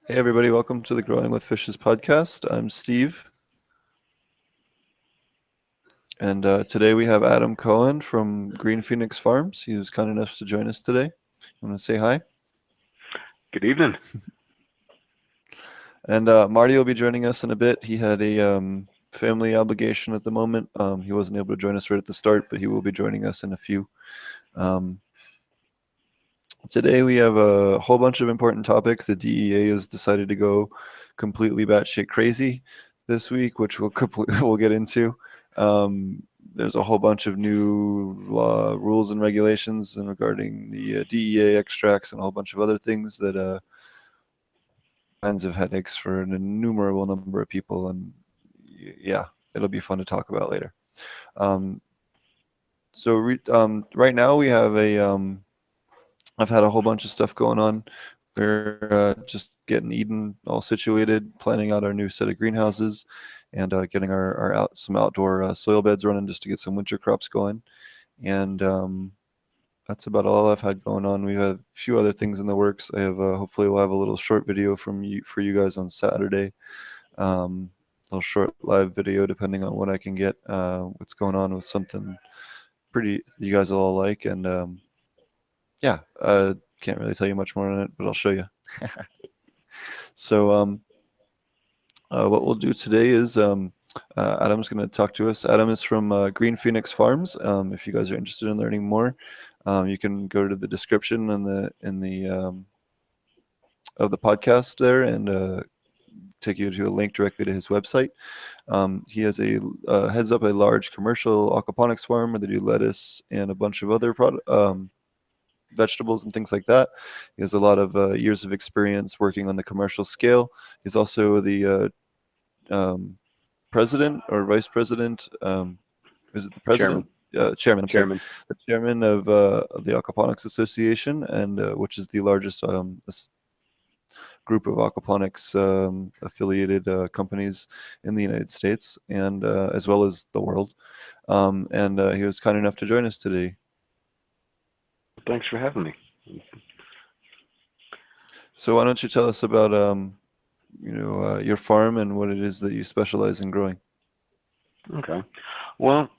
Hey everybody, welcome to the Growing with Fishes podcast. I'm Steve, and today we have Adam Cohen from Green Phoenix Farms. He was kind enough to join us today. You want to say hi? Good evening. And Marty will be joining us in a bit. He had a family obligation at the moment. He wasn't able to join us right at the start, but he will be joining us in a few. Um, Today we have a whole bunch of important topics. The DEA has decided to go completely batshit crazy this week, which we'll get into. There's a whole bunch of new rules and regulations and regarding the DEA extracts and a whole bunch of other things that kinds of headaches for an innumerable number of people. And yeah, it'll be fun to talk about later. Um, right now we have I've had a whole bunch of stuff going on. We're just getting Eden all situated, planning out our new set of greenhouses, and getting some outdoor soil beds running just to get some winter crops going. And that's about all I've had going on. We have a few other things in the works. I have hopefully we'll have a little short video for you guys on Saturday. A little short live video depending on what I can get. What's going on with something pretty you guys will all like, and yeah, can't really tell you much more on it, but I'll show you. So, what we'll do today is Adam's going to talk to us. Adam is from Green Phoenix Farms. If you guys are interested in learning more, you can go to the description of the podcast there and take you to a link directly to his website. He has heads up a large commercial aquaponics farm where they do lettuce and a bunch of other vegetables and things like that. He has a lot of years of experience working on the commercial scale. He's also the president or vice president. Is it the president? Chairman. Chairman. I'm sorry, Chairman. the chairman of the Aquaponics Association, and which is the largest group of aquaponics affiliated companies in the United States and as well as the world. And he was kind enough to join us today. Thanks for having me. So why don't you tell us about your farm and what it is that you specialize in growing? Okay. Well,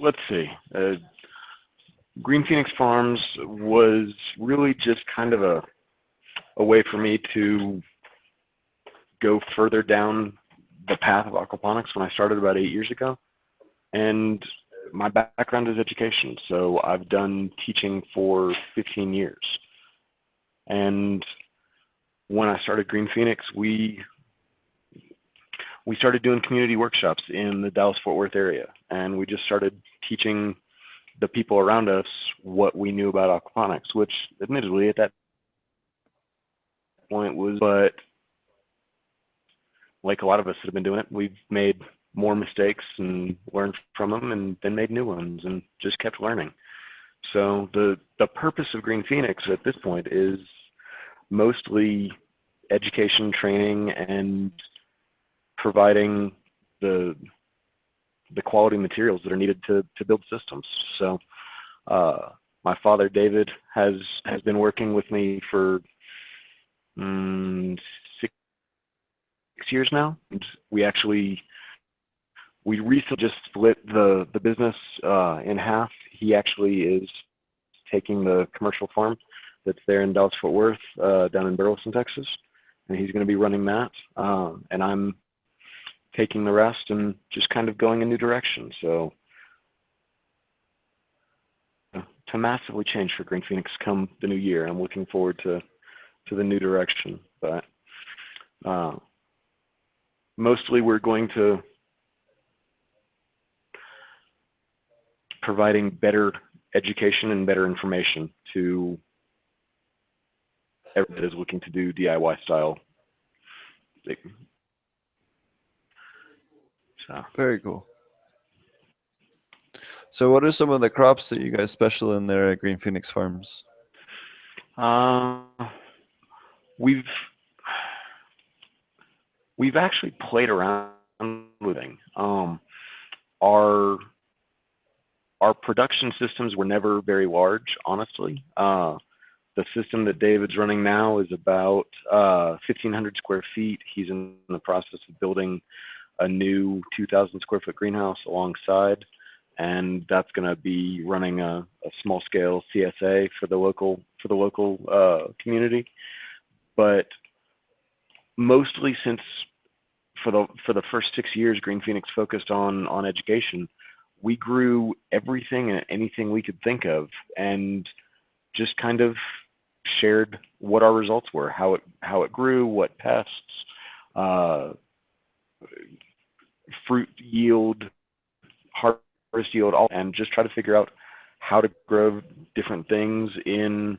let's see. Green Phoenix Farms was really just kind of a way for me to go further down the path of aquaponics when I started about 8 years ago. And my background is education, so I've done teaching for 15 years. And when I started Green Phoenix, we started doing community workshops in the Dallas-Fort Worth area, and we just started teaching the people around us what we knew about aquaponics, which admittedly at that point was, but like a lot of us that have been doing it, we've made more mistakes and learned from them and then made new ones and just kept learning. So the purpose of Green Phoenix at this point is mostly education, training, and providing the quality materials that are needed to build systems. So my father David has been working with me for 6 years now. And we recently just split the business in half. He actually is taking the commercial farm that's there in Dallas-Fort Worth down in Burleson, Texas, and he's going to be running that. And I'm taking the rest and just kind of going a new direction. So to massively change for Green Phoenix come the new year, I'm looking forward to the new direction. But mostly we're going to providing better education and better information to everyone that is looking to do DIY style. So. Very cool. So what are some of the crops that you guys special in there at Green Phoenix Farms? We've actually played around with it. Our production systems were never very large, honestly. The system that David's running now is about 1,500 square feet. He's in the process of building a new 2,000 square foot greenhouse alongside, and that's going to be running a small scale CSA for the local community. But mostly since for the first 6 years, Green Phoenix focused on education. We grew everything and anything we could think of, and just kind of shared what our results were, how it grew, what pests, uh, fruit yield, harvest yield, all, and just try to figure out how to grow different things in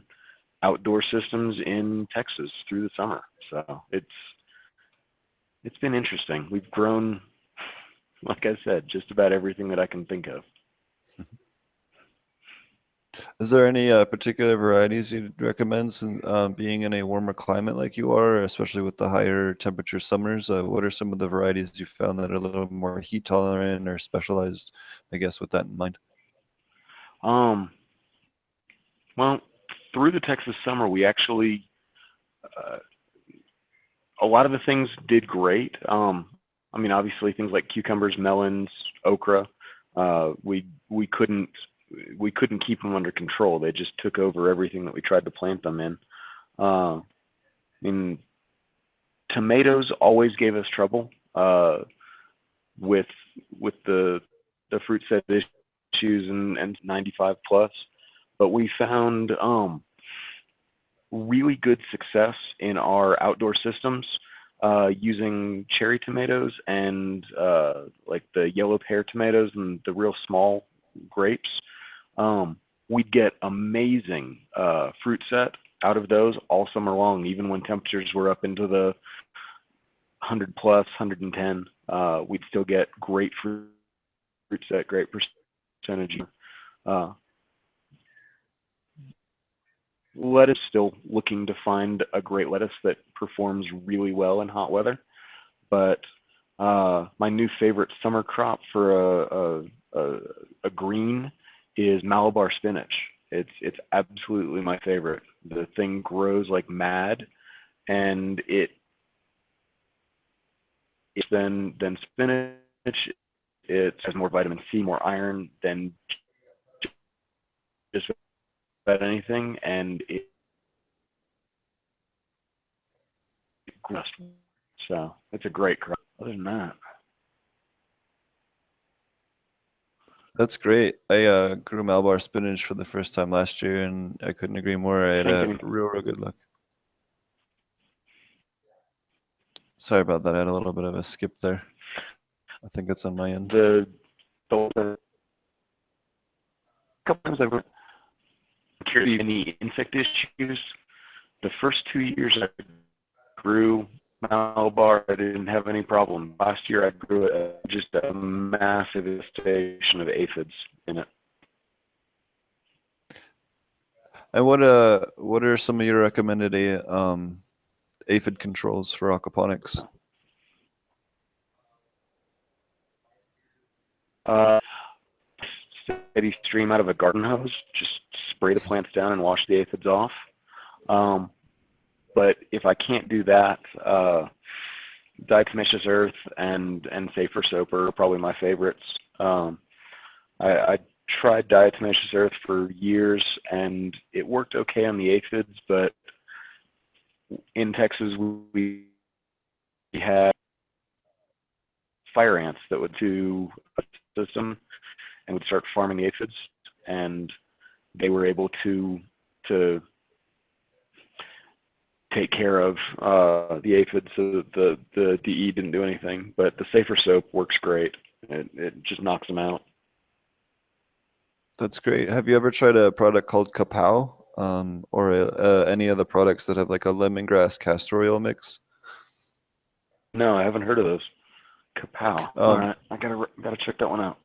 outdoor systems in Texas through the summer. So it's been interesting. We've grown, like I said, just about everything that I can think of. Is there any particular varieties you'd recommend since being in a warmer climate like you are, especially with the higher temperature summers? What are some of the varieties you found that are a little more heat tolerant or specialized, I guess, with that in mind? Um, well, through the Texas summer, we actually uh, a lot of the things did great. I mean, obviously things like cucumbers, melons, okra, we couldn't keep them under control. They just took over everything that we tried to plant them in. I mean, tomatoes always gave us trouble with the fruit set issues and 95 plus, but we found really good success in our outdoor systems using cherry tomatoes and like the yellow pear tomatoes and the real small grapes. We'd get amazing fruit set out of those all summer long, even when temperatures were up into the 100 plus, 110. We'd still get great fruit set, great percentage. Uh, Lettuce, still looking to find a great lettuce that performs really well in hot weather. But my new favorite summer crop for a green is Malabar spinach. It's absolutely my favorite. The thing grows like mad, and it's than spinach. It has more vitamin C, more iron than just about anything, and it grows. So it's a great crop. Other than that, That's great. I grew Malabar spinach for the first time last year, and I couldn't agree more. I had a thinking real good luck. Sorry about that. I had a little bit of a skip there. I think it's on my end. the couple times I went cured any insect issues. The first 2 years I grew Malabar, I didn't have any problem. Last year I grew just a massive infestation of aphids in it. And what are some of your recommended aphid controls for aquaponics? Uh, Steady stream out of a garden hose. Just spray the plants down and wash the aphids off. Um, but if I can't do that, diatomaceous earth and safer soap are probably my favorites. I tried diatomaceous earth for years and it worked okay on the aphids, but in Texas we had fire ants that would do a system and would start farming the aphids, and they were able to take care of the aphids, so the DE didn't do anything. But the safer soap works great. It just knocks them out. That's great. Have you ever tried a product called Kapow, or any of the products that have like a lemongrass castor oil mix? No, I haven't heard of those. Kapow. All right, I gotta check that one out.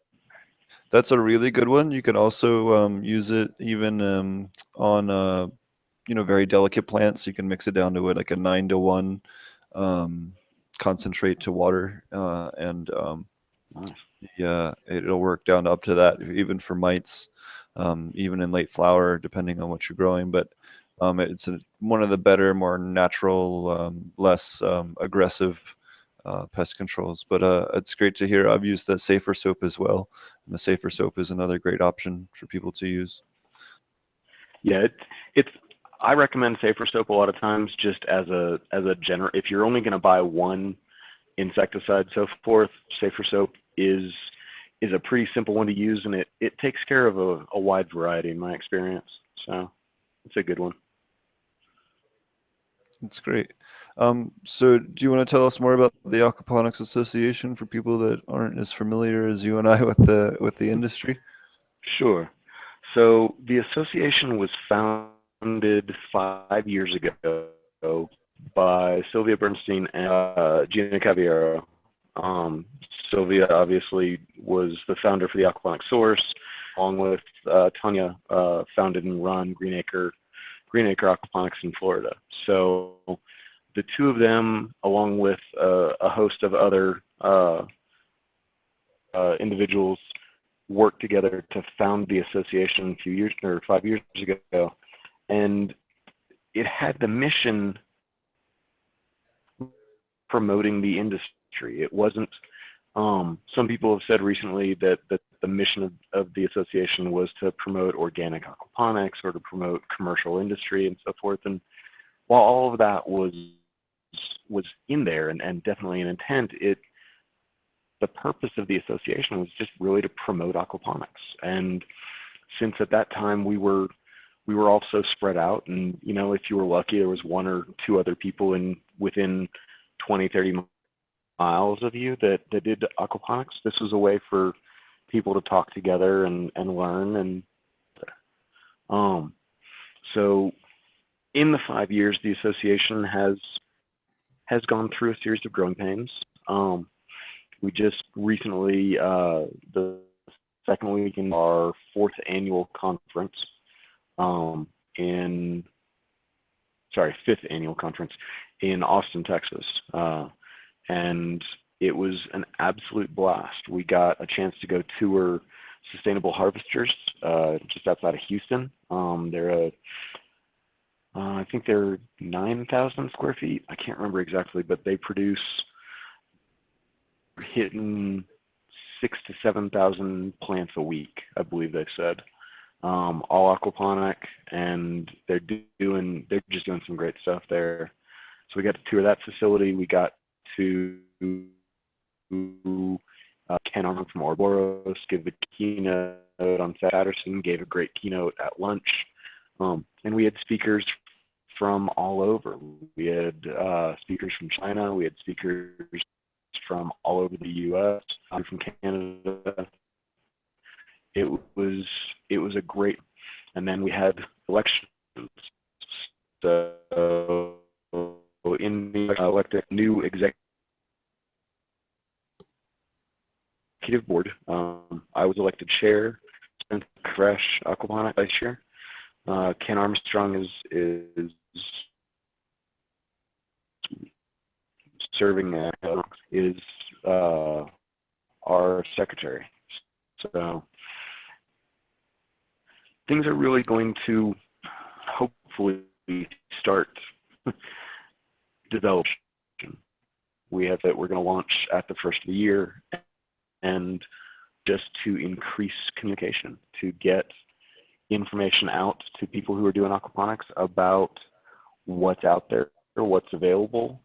That's a really good one. You can also use it even on very delicate plants. You can mix it down to like a 9-to-1 concentrate to water, and Nice. yeah, it'll work down up to that even for mites, even in late flower, depending on what you're growing. But It's one of the better, more natural, less aggressive pest controls. But it's great to hear. I've used the Safer Soap as well, and the Safer Soap is another great option for people to use. Yeah, it's I recommend Safer Soap a lot of times just as a general. If you're only going to buy one insecticide, so forth, Safer Soap is a pretty simple one to use, and it takes care of a wide variety in my experience. So it's a good one. That's great. So do you want to tell us more about the Aquaponics Association for people that aren't as familiar as you and I with the industry? Sure. So the association was founded 5 years ago by Sylvia Bernstein and Gina Caballero. Um, Sylvia obviously was the founder for the Aquaponic Source, along with Tanya, founded and run Greenacre Aquaponics in Florida. So the two of them, along with a host of other individuals, worked together to found the association a few years or 5 years ago, and it had the mission promoting the industry. It wasn't. Some people have said recently that the mission of the association was to promote organic aquaponics or to promote commercial industry and so forth. And while all of that was in there and definitely an intent, the purpose of the association was just really to promote aquaponics. And since at that time we were all so spread out, and if you were lucky, there was one or two other people within 20, 30 miles of you that did aquaponics. This was a way for people to talk together and learn. And so in the 5 years, the association has gone through a series of growing pains. We just recently, the second week in our fourth annual conference, fifth annual conference in Austin, Texas. And it was an absolute blast. We got a chance to go tour Sustainable Harvesters just outside of Houston. I think they're 9,000 square feet. I can't remember exactly, but they produce hitting 6,000 to 7,000 plants a week, I believe they said. All aquaponic, and they're just doing some great stuff there. So we got to tour that facility. We got to Ken Arnold from Ouroboros give the keynote on Patterson, gave a great keynote at lunch. And we had speakers from all over. We had speakers from China. We had speakers from all over the U.S., from Canada. It was a great, and then we had elections. So in the elected new executive board, I was elected chair, and Fresh Aquaponic vice chair. Ken Armstrong is serving is our secretary. So things are really going to hopefully start developing. We have that we're going to launch at the first of the year, and just to increase communication, to get information out to people who are doing aquaponics about what's out there or what's available,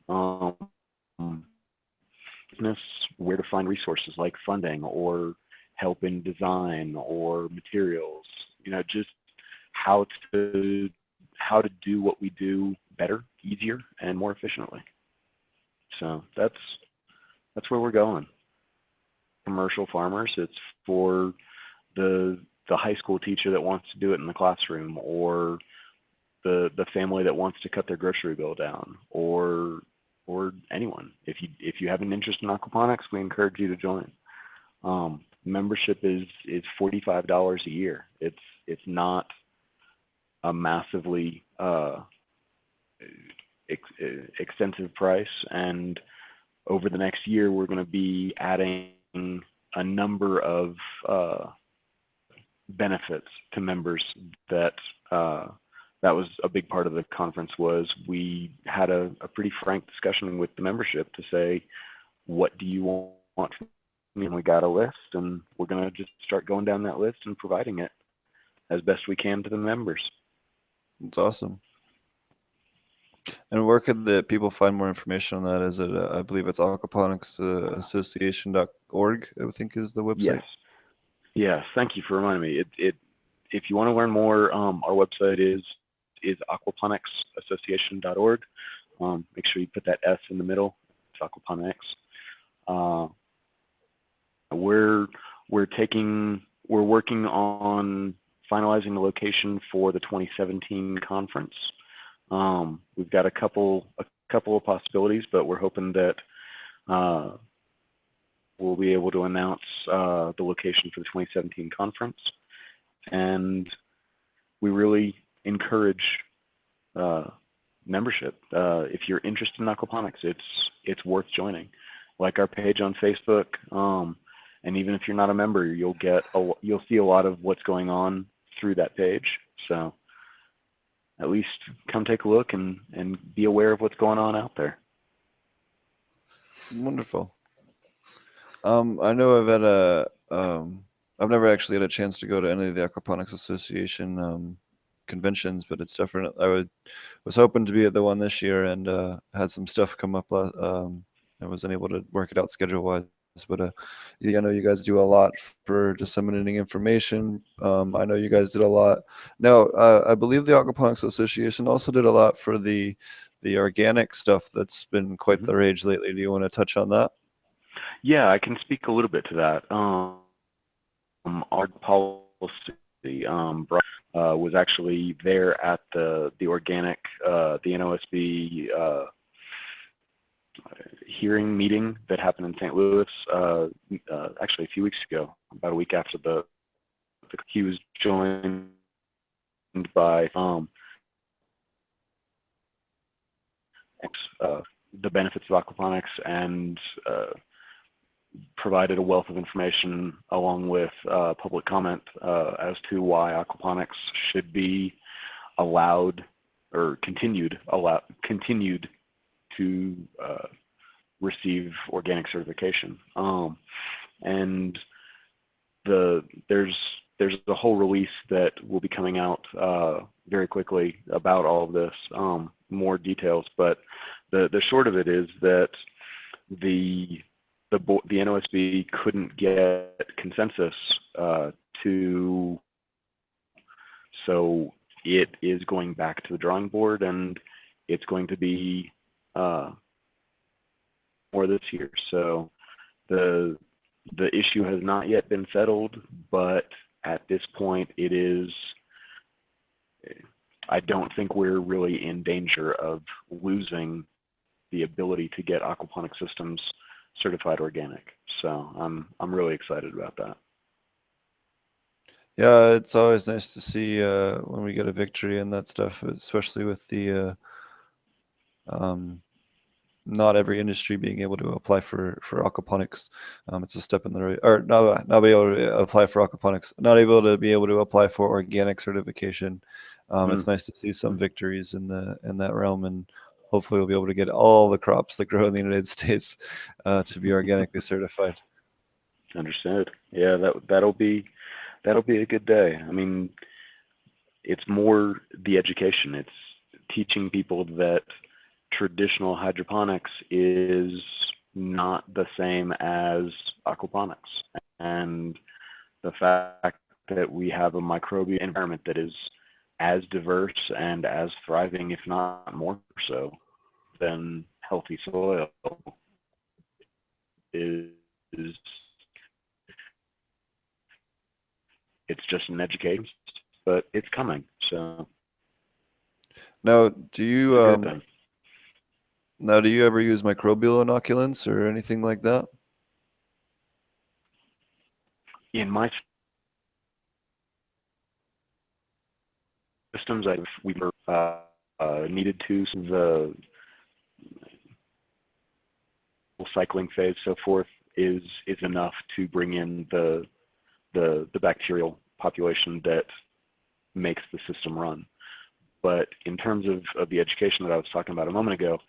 business, where to find resources like funding or help in design or materials, just how to do what we do better, easier, and more efficiently. So that's where we're going. Commercial farmers, it's for the high school teacher that wants to do it in the classroom, or the family that wants to cut their grocery bill down, or anyone. If you have an interest in aquaponics, we encourage you to join. Membership is $45 a year. It's not a massively extensive price, and over the next year we're going to be adding a number of benefits to members that that was a big part of the conference. Was we had a pretty frank discussion with the membership to say, what do you want from me? And we got a list, and we're going to just start going down that list and providing it as best we can to the members. It's awesome. And where could the people find more information on that? Is it, I believe it's aquaponics association.org, I think is the website. Yes. Thank you for reminding me. If you want to learn more, our website is aquaponics.association.org. Make sure you put that S in the middle. It's aquaponics. We're working on finalizing the location for the 2017 conference. We've got a couple of possibilities, but we're hoping that we'll be able to announce the location for the 2017 conference. And we really encourage membership. If you're interested in aquaponics, it's worth joining. Like our page on Facebook, and even if you're not a member, you'll see a lot of what's going on through that page. So at least come take a look and be aware of what's going on out there. Wonderful. I know I've never actually had a chance to go to any of the Aquaponics Association conventions, but it's definitely, was hoping to be at the one this year, and had some stuff come up. I wasn't able to work it out schedule-wise, but I know you guys do a lot for disseminating information. I know you guys did a lot. Now, I believe the Aquaponics Association also did a lot for the organic stuff that's been quite the rage lately. Do you want to touch on that? Yeah, I can speak a little bit to that. Our policy, Brian, was actually there at the organic, the NOSB hearing meeting that happened in St. Louis, actually a few weeks ago, about a week after he was joined by the benefits of aquaponics, and provided a wealth of information along with public comment as to why aquaponics should be allowed or continued to receive organic certification. And there's a whole release that will be coming out very quickly about all of this, more details. But the short of it is that the NOSB couldn't get consensus so it is going back to the drawing board, and it's going to be more this year. So the issue has not yet been settled, but at this point it is. I don't think we're really in danger of losing the ability to get aquaponic systems certified organic. So I'm really excited about that. Yeah, it's always nice to see when we get a victory and that stuff, especially with the not every industry being able to apply for aquaponics. It's a step in the right, or not be able to apply for aquaponics, not able to be able to apply for organic certification. It's nice to see some victories in that realm, and hopefully we'll be able to get all the crops that grow in the United States to be organically certified. Understood. Yeah, that'll be a good day. I mean, it's more the education. It's teaching people that traditional hydroponics is not the same as aquaponics, and the fact that we have a microbial environment that is as diverse and as thriving, if not more so, than healthy soil is it's just an education, but it's coming. So now, do you ever use microbial inoculants or anything like that? In my systems, we needed to. The cycling phase, so forth, is enough to bring in the bacterial population that makes the system run. But in terms of the education that I was talking about a moment ago,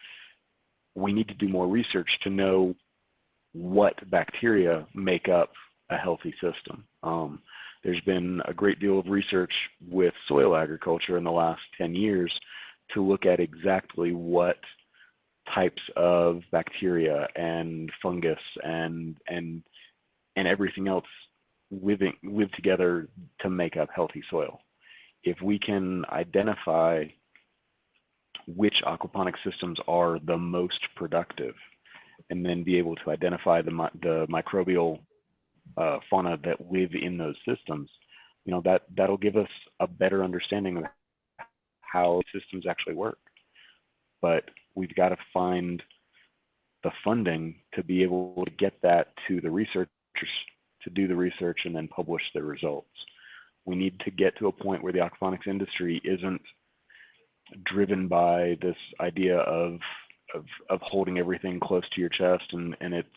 we need to do more research to know what bacteria make up a healthy system. There's been a great deal of research with soil agriculture in the last 10 years to look at exactly what types of bacteria and fungus and everything else live together to make up healthy soil. If we can identify which aquaponic systems are the most productive, and then be able to identify the microbial fauna that live in those systems, that'll give us a better understanding of how systems actually work. But we've got to find the funding to be able to get that to the researchers to do the research and then publish the results. We need to get to a point where the aquaponics industry isn't driven by this idea of holding everything close to your chest, and it's,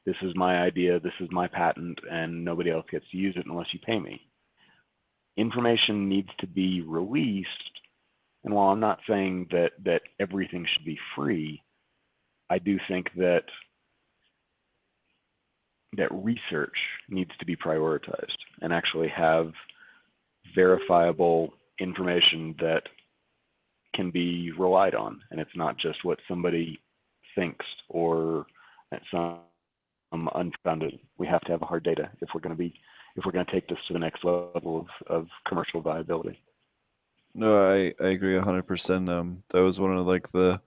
this is my idea, this is my patent, and nobody else gets to use it unless you pay me. Information needs to be released, and while I'm not saying that everything should be free, I do think that research needs to be prioritized and actually have verifiable information that can be relied on, and it's not just what somebody thinks or some unfounded. We have to have hard data if we're going to take this to the next level of commercial viability. No, I agree 100%. That was one of like the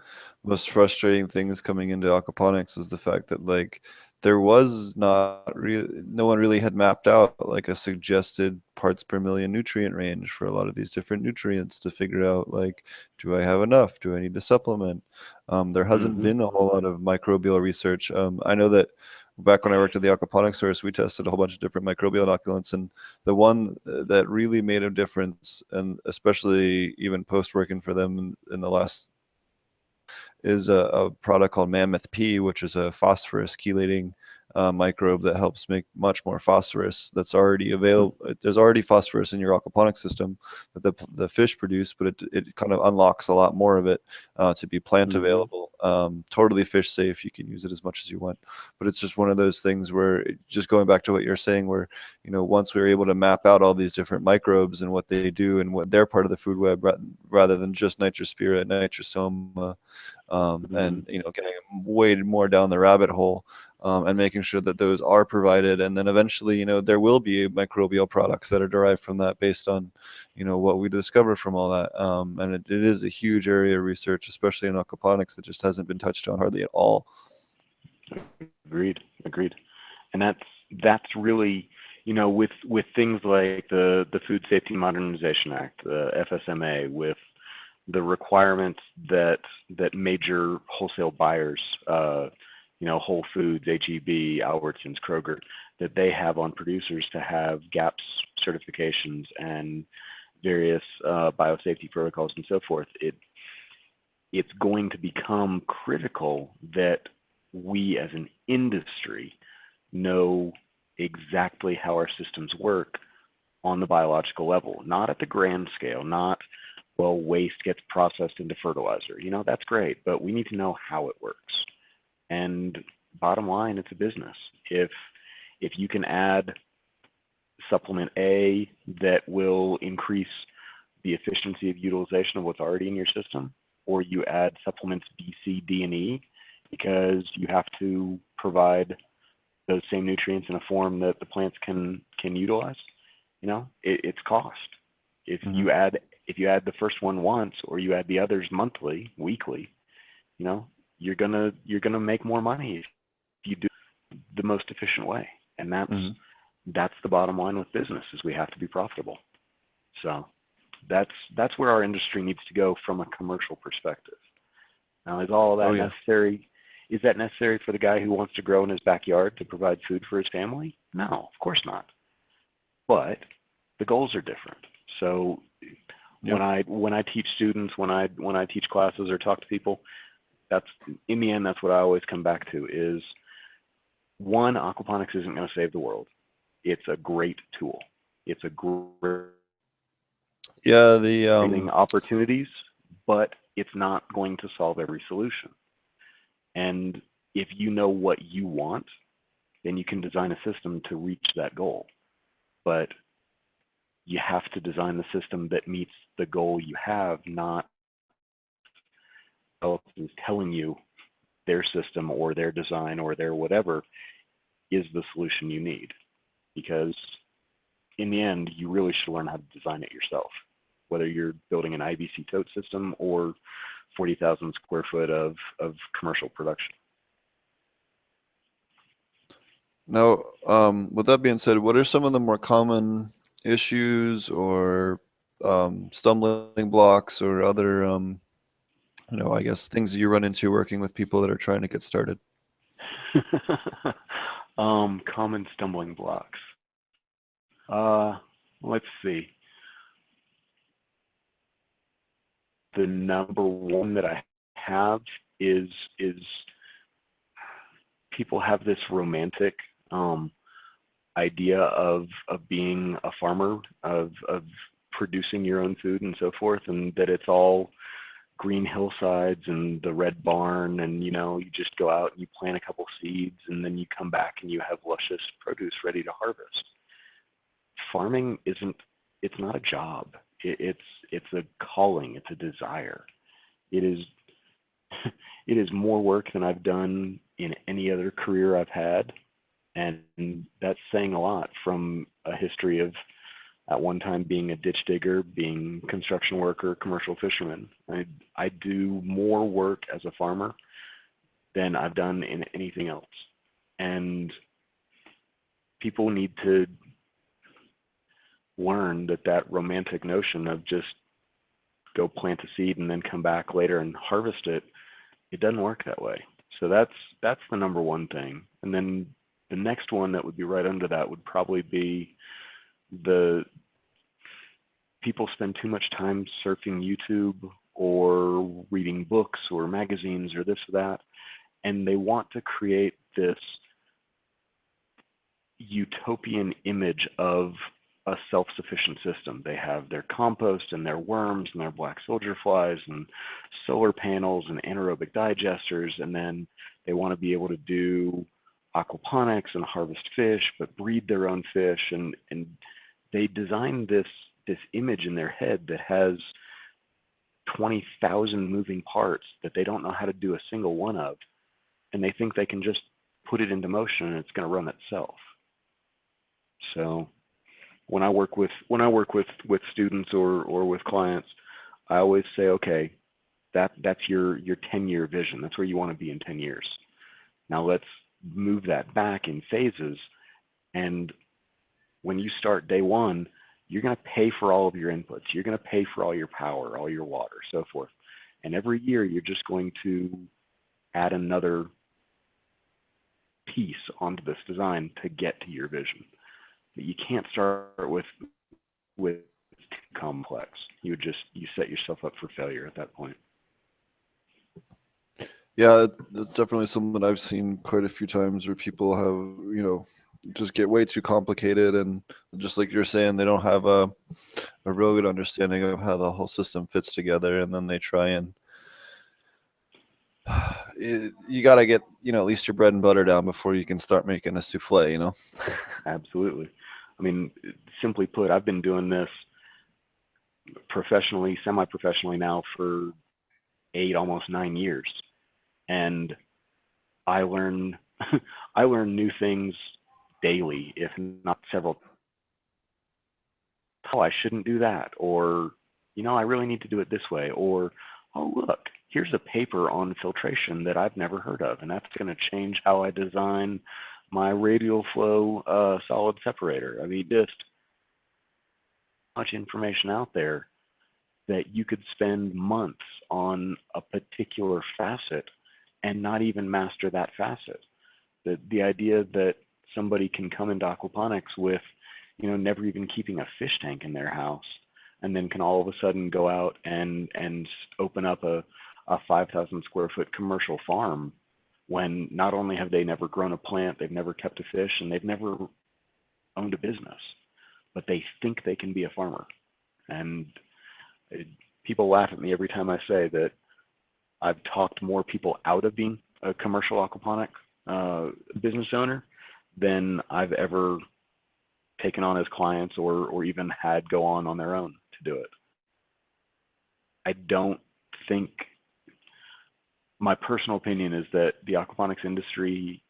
most frustrating things coming into aquaponics, is the fact that like there was not really, no one really had mapped out like a suggested parts per million nutrient range for a lot of these different nutrients to figure out like, do I have enough? Do I need to supplement? There hasn't been a whole lot of microbial research. I know that back when I worked at the aquaponics source, we tested a whole bunch of different microbial inoculants, and the one that really made a difference, and especially even post working for them in the last, is a product called Mammoth P, which is a phosphorus chelating microbe that helps make much more phosphorus that's already available. There's already phosphorus in your aquaponic system that the fish produce, but it kind of unlocks a lot more of it to be plant available. Totally fish safe. You can use it as much as you want. But it's just one of those things where, just going back to what you're saying, where, once we were able to map out all these different microbes and what they do and what they're part of the food web, rather than just nitrospira, nitrosoma, and getting way more down the rabbit hole, and making sure that those are provided, and then eventually there will be microbial products that are derived from that based on what we discover from all that, and it is a huge area of research, especially in aquaponics, that just hasn't been touched on hardly at all. Agreed. And that's really, with things like the Food Safety Modernization Act, the FSMA, with the requirements that major wholesale buyers, Whole Foods, H-E-B, Albertsons, Kroger, that they have on producers to have GAPS certifications and various biosafety protocols and so forth. It's going to become critical that we as an industry know exactly how our systems work on the biological level, not at the grand scale, not, well, waste gets processed into fertilizer. That's great, but we need to know how it works. And bottom line, it's a business. If you can add supplement A that will increase the efficiency of utilization of what's already in your system, or you add supplements B, C, D, and E, because you have to provide those same nutrients in a form that the plants can utilize, it's cost. If you add the first one once, or you add the others monthly, weekly, you're gonna make more money if you do the most efficient way. And that's the bottom line with business, is we have to be profitable. So that's where our industry needs to go from a commercial perspective. Now, is all of that necessary? Is that necessary for the guy who wants to grow in his backyard to provide food for his family? No, of course not. But the goals are different. So when I teach students, when I teach classes or talk to people, that's, in the end, that's what I always come back to is, one, aquaponics isn't going to save the world. It's a great tool. It's a great Yeah, the creating opportunities, but it's not going to solve every solution. And if you know what you want, then you can design a system to reach that goal. But you have to design the system that meets the goal you have, not else is telling you their system or their design or their whatever is the solution you need. Because in the end, you really should learn how to design it yourself, whether you're building an IBC tote system or 40,000 square foot of commercial production. Now, with that being said, what are some of the more common issues or stumbling blocks or other, I guess things you run into working with people that are trying to get started? Common stumbling blocks. Let's see. The number one that I have is people have this romantic idea of being a farmer, of producing your own food and so forth, and that it's all green hillsides and the red barn, and you just go out and you plant a couple seeds and then you come back and you have luscious produce ready to harvest. Farming isn't, it's not a job. It's a calling, it's a desire. It is it is more work than I've done in any other career I've had, and that's saying a lot from a history of at one time being a ditch digger, being construction worker, commercial fisherman. I do more work as a farmer than I've done in anything else. And people need to learn that romantic notion of just go plant a seed and then come back later and harvest it, it doesn't work that way. So that's the number one thing. And then the next one that would be right under that would probably be the people spend too much time surfing YouTube or reading books or magazines or this or that, and they want to create this utopian image of a self-sufficient system. They have their compost and their worms and their black soldier flies and solar panels and anaerobic digesters, and then they want to be able to do aquaponics and harvest fish, but breed their own fish, and they design this image in their head that has 20,000 moving parts that they don't know how to do a single one of, and they think they can just put it into motion and it's going to run itself. So when I work with students or with clients, I always say, okay, that's your 10-year vision. That's where you want to be in 10 years. Now let's move that back in phases, and when you start day one, you're going to pay for all of your inputs. You're going to pay for all your power, all your water, so forth. And every year, you're just going to add another piece onto this design to get to your vision. But you can't start with too complex. You set yourself up for failure at that point. Yeah, that's definitely something that I've seen quite a few times where people have, just get way too complicated, and just like you're saying, they don't have a real good understanding of how the whole system fits together, and then they try and you got to get at least your bread and butter down before you can start making a souffle. Absolutely. I mean, simply put, I've been doing this professionally, semi-professionally now for 8, almost 9 years, and I learn I learn new things daily, if not several. Oh, I shouldn't do that, or I really need to do it this way, or oh, look, here's a paper on filtration that I've never heard of, and that's going to change how I design my radial flow solid separator. I mean, just much information out there that you could spend months on a particular facet and not even master that facet. The idea that somebody can come into aquaponics with, never even keeping a fish tank in their house, and then can all of a sudden go out and open up a 5,000 square foot commercial farm, when not only have they never grown a plant, they've never kept a fish, and they've never owned a business, but they think they can be a farmer. And it, people laugh at me every time I say that I've talked more people out of being a commercial aquaponic business owner than I've ever taken on as clients or even had go on their own to do it. I don't think, my personal opinion is that the aquaponics industry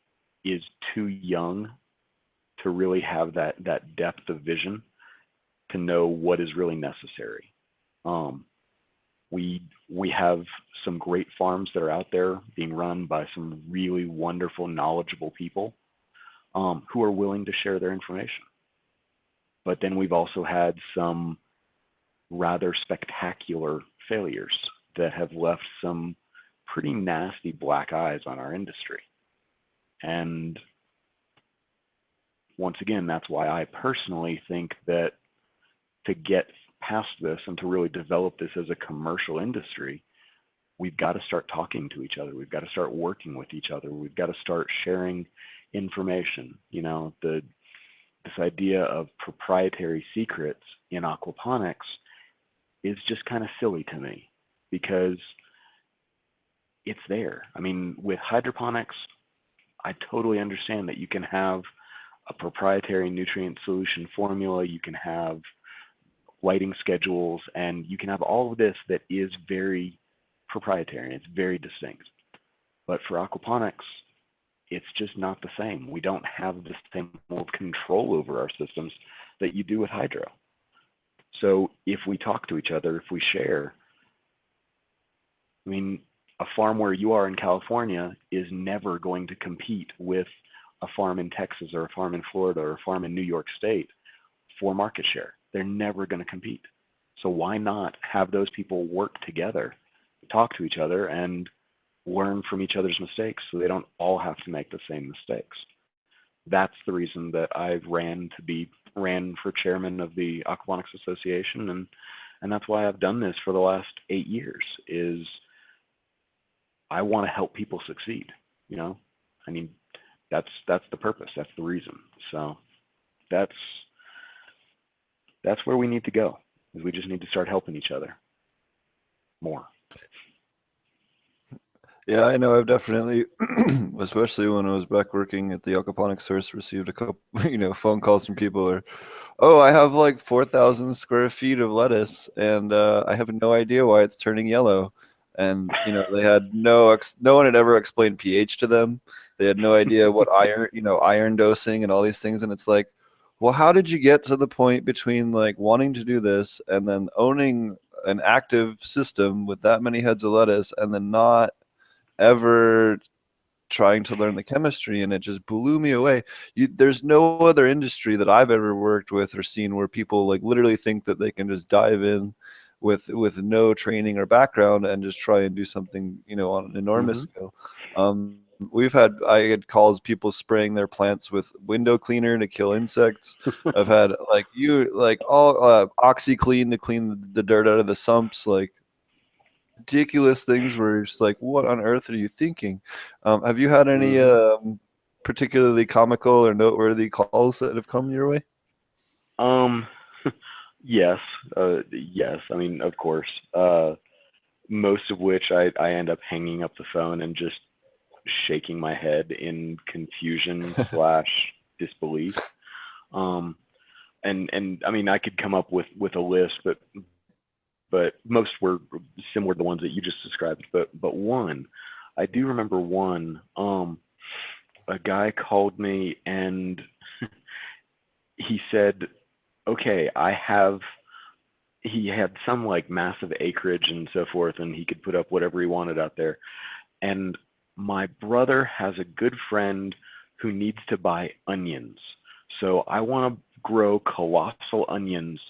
is too young to really have that depth of vision to know what is really necessary. We have some great farms that are out there being run by some really wonderful, knowledgeable people who are willing to share their information. But then we've also had some rather spectacular failures that have left some pretty nasty black eyes on our industry. And once again, that's why I personally think that to get past this and to really develop this as a commercial industry, we've got to start talking to each other. We've got to start working with each other. We've got to start sharing information. You know, this idea of proprietary secrets in aquaponics is just kind of silly to me because it's there. I mean, with hydroponics, I totally understand that you can have a proprietary nutrient solution formula, you can have lighting schedules, and you can have all of this that is very proprietary and it's very distinct. But for aquaponics, it's just not the same. We don't have the same level of control over our systems that you do with hydro. So if we talk to each other, if we share, I mean, a farm where you are in California is never going to compete with a farm in Texas or a farm in Florida or a farm in New York State for market share. They're never going to compete. So why not have those people work together, talk to each other, and learn from each other's mistakes so they don't all have to make the same mistakes? That's the reason that I ran for chairman of the Aquaponics Association, and that's why I've done this for the last 8 years. Is I want to help people succeed. You know, I mean, that's the purpose. That's the reason. So that's where we need to go. Is we just need to start helping each other more. Yeah, I know. I've definitely, especially when I was back working at the aquaponics source, received a couple, phone calls from people or, oh, I have like 4,000 square feet of lettuce, and I have no idea why it's turning yellow. And they had no one had ever explained pH to them. They had no idea what iron dosing and all these things. And it's like, well, how did you get to the point between like wanting to do this and then owning an active system with that many heads of lettuce and then not ever trying to learn the chemistry? And it just blew me away. There's no other industry that I've ever worked with or seen where people like literally think that they can just dive in with no training or background and just try and do something on an enormous scale. I had calls people spraying their plants with window cleaner to kill insects. I've had all OxyClean to clean the dirt out of the sumps, like ridiculous things where you're just like, what on earth are you thinking? Have you had any particularly comical or noteworthy calls that have come your way? Yes. Yes. I mean, of course. Most of which I end up hanging up the phone and just shaking my head in confusion / disbelief. And I mean, I could come up with a list, but most were similar to the ones that you just described. But one, I do remember one. A guy called me and he said, "Okay, he had some like massive acreage and so forth, and he could put up whatever he wanted out there. And my brother has a good friend who needs to buy onions. So I want to grow colossal onions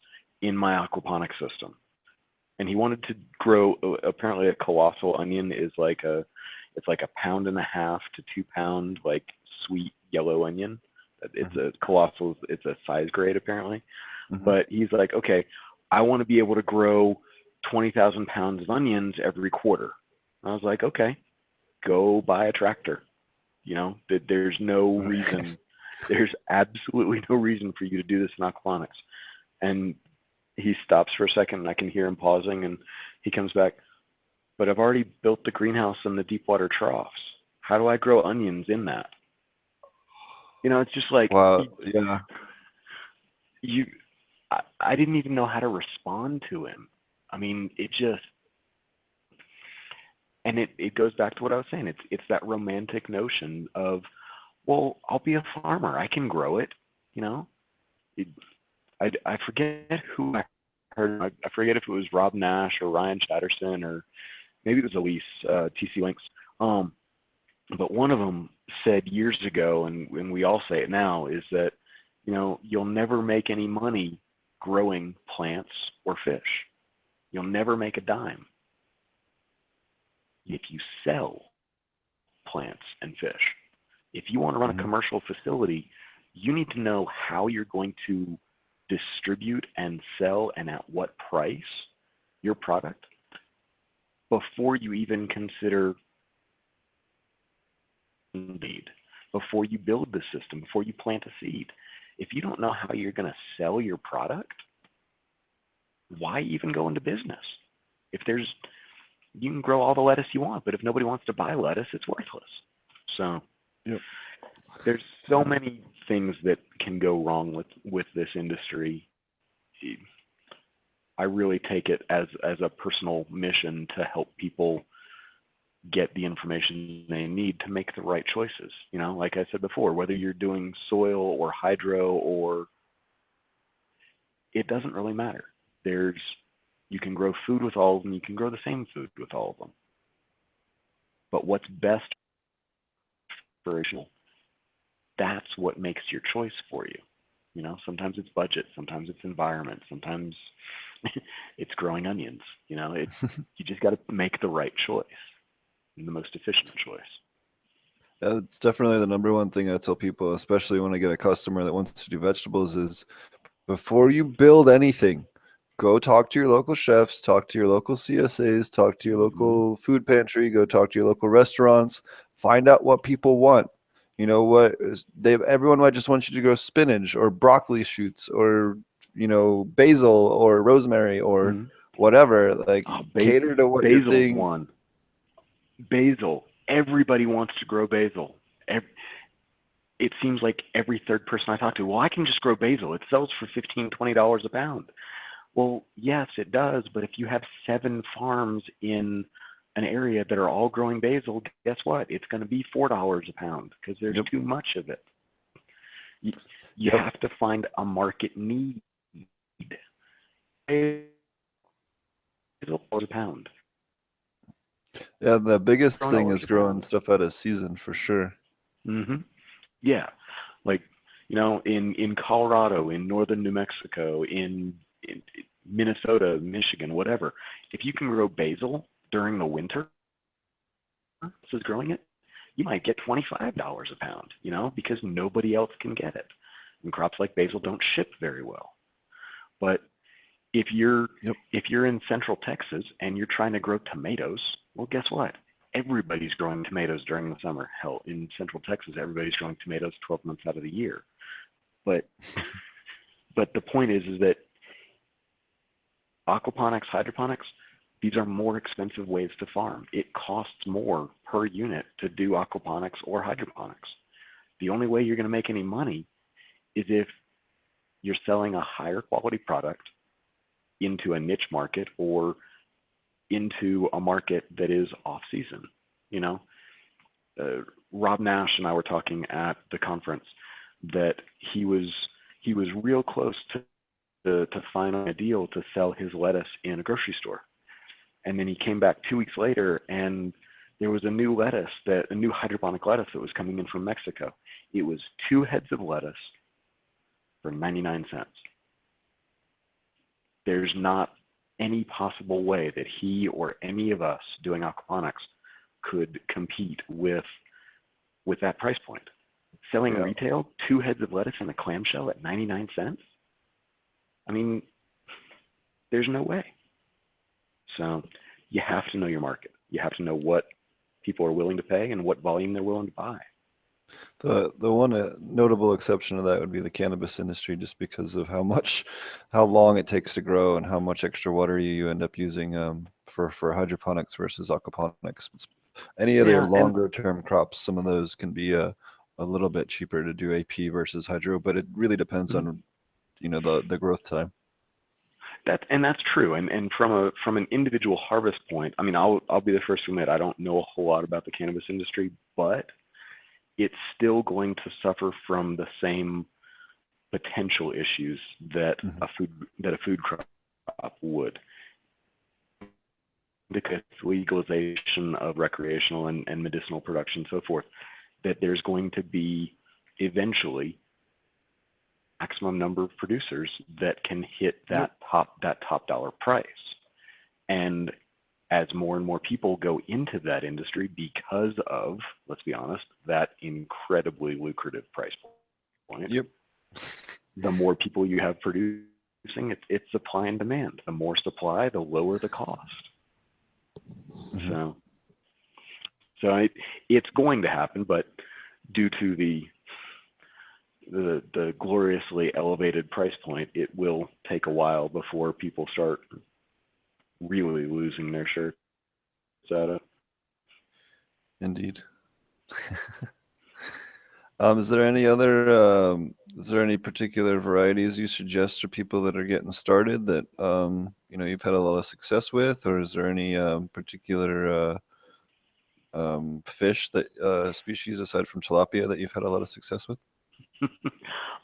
in my aquaponic system." And he wanted to grow, apparently a colossal onion is it's like 1.5 pounds to 2 pound, like sweet yellow onion. It's a colossal, it's a size grade apparently. But he's like, okay, I want to be able to grow 20,000 pounds of onions every quarter. I was like, okay, go buy a tractor. There's no reason, there's absolutely no reason for you to do this in aquaponics. And he stops for a second, and I can hear him pausing, and he comes back. But I've already built the greenhouse in the deep water troughs. How do I grow onions in that? It's just like Wow. Yeah. you. I didn't even know how to respond to him. I mean, it just, and it goes back to what I was saying. It's that romantic notion of, well, I'll be a farmer. I can grow it. You know, it, I forget who I heard. I forget if it was Rob Nash or Ryan Chatterson, or maybe it was Elise TC Links. Um, but one of them said years ago, and we all say it now, is that you'll never make any money growing plants or fish. You'll never make a dime if you sell plants and fish. If you want to run a Hmm. commercial facility, you need to know how you're going to distribute and sell and at what price your product before you even consider need, before you build the system, before you plant a seed. If you don't know how you're going to sell your product, why even go into business? If there's, you can grow all the lettuce you want, but if nobody wants to buy lettuce, it's worthless. So Yep. there's so many things that can go wrong with this industry. I really take it as a personal mission to help people get the information they need to make the right choices. Like I said before, whether you're doing soil or hydro, or it doesn't really matter. You can grow food with all of them. You can grow the same food with all of them. But what's best for original, that's what makes your choice for you. Sometimes it's budget, sometimes it's environment, sometimes it's growing onions. You just got to make the right choice and the most efficient choice. It's definitely the number one thing I tell people, especially when I get a customer that wants to do vegetables, is before you build anything, go talk to your local chefs, talk to your local CSAs, talk to your Mm-hmm. local food pantry, go talk to your local restaurants, find out what people want. Everyone might just want you to grow spinach or broccoli shoots or basil or rosemary or Mm-hmm. whatever. Like, Oh, cater to what you're basil's thinking. one. Basil. Everybody wants to grow basil. It seems like every third person I talk to, well, I can just grow basil. It sells for $15, $20 a pound. Well, yes, it does. But if you have 7 farms in an area that are all growing basil, guess what? It's going to be $4 a pound because there's Yep. too much of it. You, you Yep. have to find a market need. Basil a pound. Yeah, the biggest thing $4 is a growing pound. stuff out of season for sure. Mm-hmm. Yeah, like in Colorado, in northern New Mexico, in Minnesota, Michigan, whatever. If you can grow basil during the winter, this is growing it, you might get $25 a pound. Because nobody else can get it, and crops like basil don't ship very well. But if you're Yep. if you're in Central Texas and you're trying to grow tomatoes, well, guess what? Everybody's growing tomatoes during the summer. Hell, in Central Texas, everybody's growing tomatoes 12 months out of the year. But the point is that aquaponics, hydroponics, these are more expensive ways to farm. It costs more per unit to do aquaponics or hydroponics. The only way you're going to make any money is if you're selling a higher quality product into a niche market or into a market that is off season. You know, Rob Nash and I were talking at the conference that he was real close to finding a deal to sell his lettuce in a grocery store, and then he came back 2 weeks later and there was a new hydroponic lettuce that was coming in from Mexico. It was 2 heads of lettuce for 99 cents. There's not any possible way that he or any of us doing aquaponics could compete with that price point. Selling Yeah. retail 2 heads of lettuce in a clamshell at 99 cents? I mean, there's no way. So you have to know your market. You have to know what people are willing to pay and what volume they're willing to buy. The one notable exception to that would be the cannabis industry, just because of how long it takes to grow and how much extra water you end up using for hydroponics versus aquaponics. Any other Yeah, and longer term crops, some of those can be a little bit cheaper to do AP versus hydro, but it really depends mhm, on the growth time. that's true. And from an individual harvest point, I mean, I'll be the first to admit I don't know a whole lot about the cannabis industry, but it's still going to suffer from the same potential issues that Hmm. a food crop would, because legalization of recreational and medicinal production, and so forth, that there's going to be eventually maximum number of producers that can hit Yep. that top dollar price. And as more and more people go into that industry because of, let's be honest, that incredibly lucrative price point, Yep. the more people you have producing, it's supply and demand. The more supply, the lower the cost. Hmm. So, it's going to happen, but due to the gloriously elevated price point, it will take a while before people start really losing their shirts at it. Indeed. Is there any particular varieties you suggest for people that are getting started that you've had a lot of success with, or is there any particular fish that species aside from tilapia that you've had a lot of success with?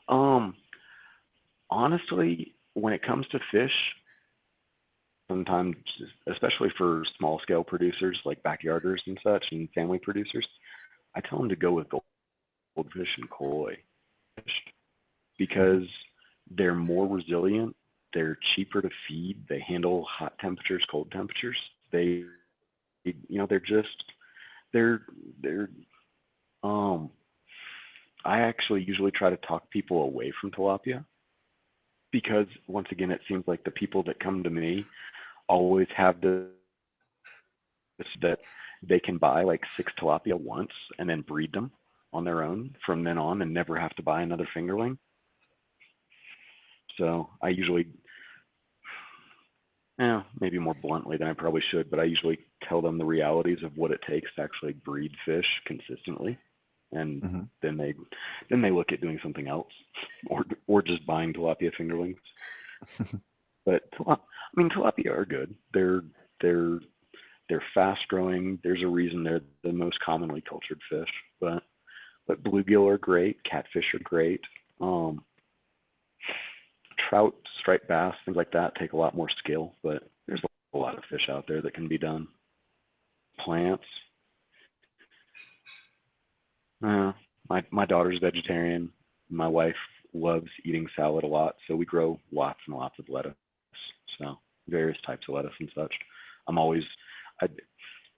um, Honestly, when it comes to fish, sometimes, especially for small scale producers like backyarders and such, and family producers, I tell them to go with goldfish and koi fish Hmm. because they're more resilient, they're cheaper to feed, they handle hot temperatures, cold temperatures. They, they're just they're they're um. I actually usually try to talk people away from tilapia because once again, it seems like the people that come to me always have this that they can buy like 6 tilapia once and then breed them on their own from then on and never have to buy another fingerling. So I usually, maybe more bluntly than I probably should, but I usually tell them the realities of what it takes to actually breed fish consistently, and Hmm. then they look at doing something else, or just buying tilapia fingerlings. But tilapia are good. They're they're fast growing. There's a reason they're the most commonly cultured fish. But bluegill are great. Catfish are great. Um, Trout, striped bass, things like that take a lot more skill. But there's a lot of fish out there that can be done. Plants. My daughter's vegetarian. My wife loves eating salad a lot, so we grow lots and lots of lettuce. So various types of lettuce and such. I'm always I,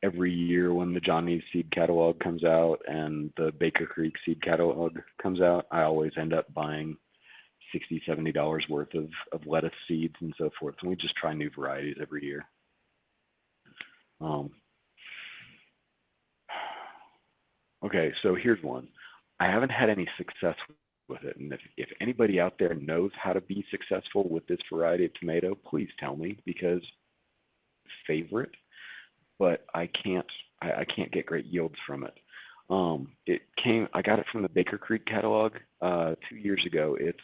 every year when the Johnny's seed catalog comes out and the Baker Creek seed catalog comes out, I always end up buying $60-$70 worth of lettuce seeds and so forth. And we just try new varieties every year. Um, okay, so here's one. I haven't had any success with it. And if anybody out there knows how to be successful with this variety of tomato, please tell me because favorite, but I can't get great yields from it. I got it from the Baker Creek catalog 2 years ago. It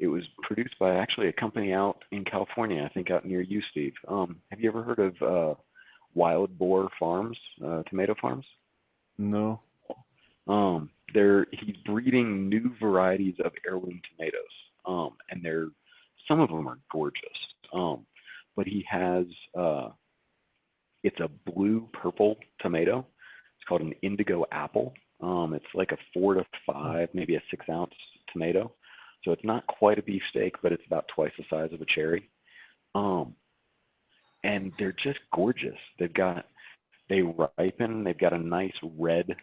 was produced by actually a company out in California, I think out near you, Steve. Have you ever heard of Wild Boar Farms, tomato farms? No. He's breeding new varieties of heirloom tomatoes, and they're some of them are gorgeous. Um, but he has it's a blue purple tomato. It's called an indigo apple. It's like a 4 to 5, maybe a 6 ounce tomato. So it's not quite a beefsteak, but it's about twice the size of a cherry. Um, and they're just gorgeous. They ripen. They've got a nice red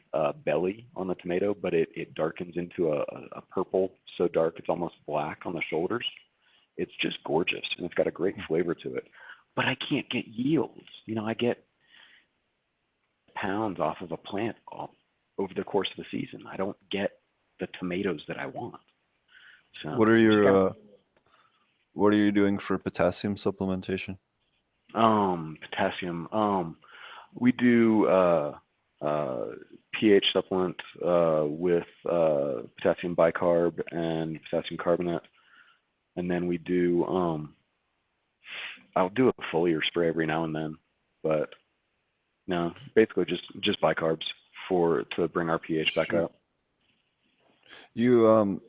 belly on the tomato, but it darkens into a purple, so dark it's almost black on the shoulders. It's just gorgeous, and it's got a great flavor to it. But I can't get yields. I get pounds off of a plant over the course of the season. I don't get the tomatoes that I want. So What are you just got your what are you doing for potassium supplementation? potassium. We do uh, pH supplement with potassium bicarb and potassium carbonate, and then we do I'll do a foliar spray every now and then, but no, basically just bicarbs for to bring our pH back Sure. up. You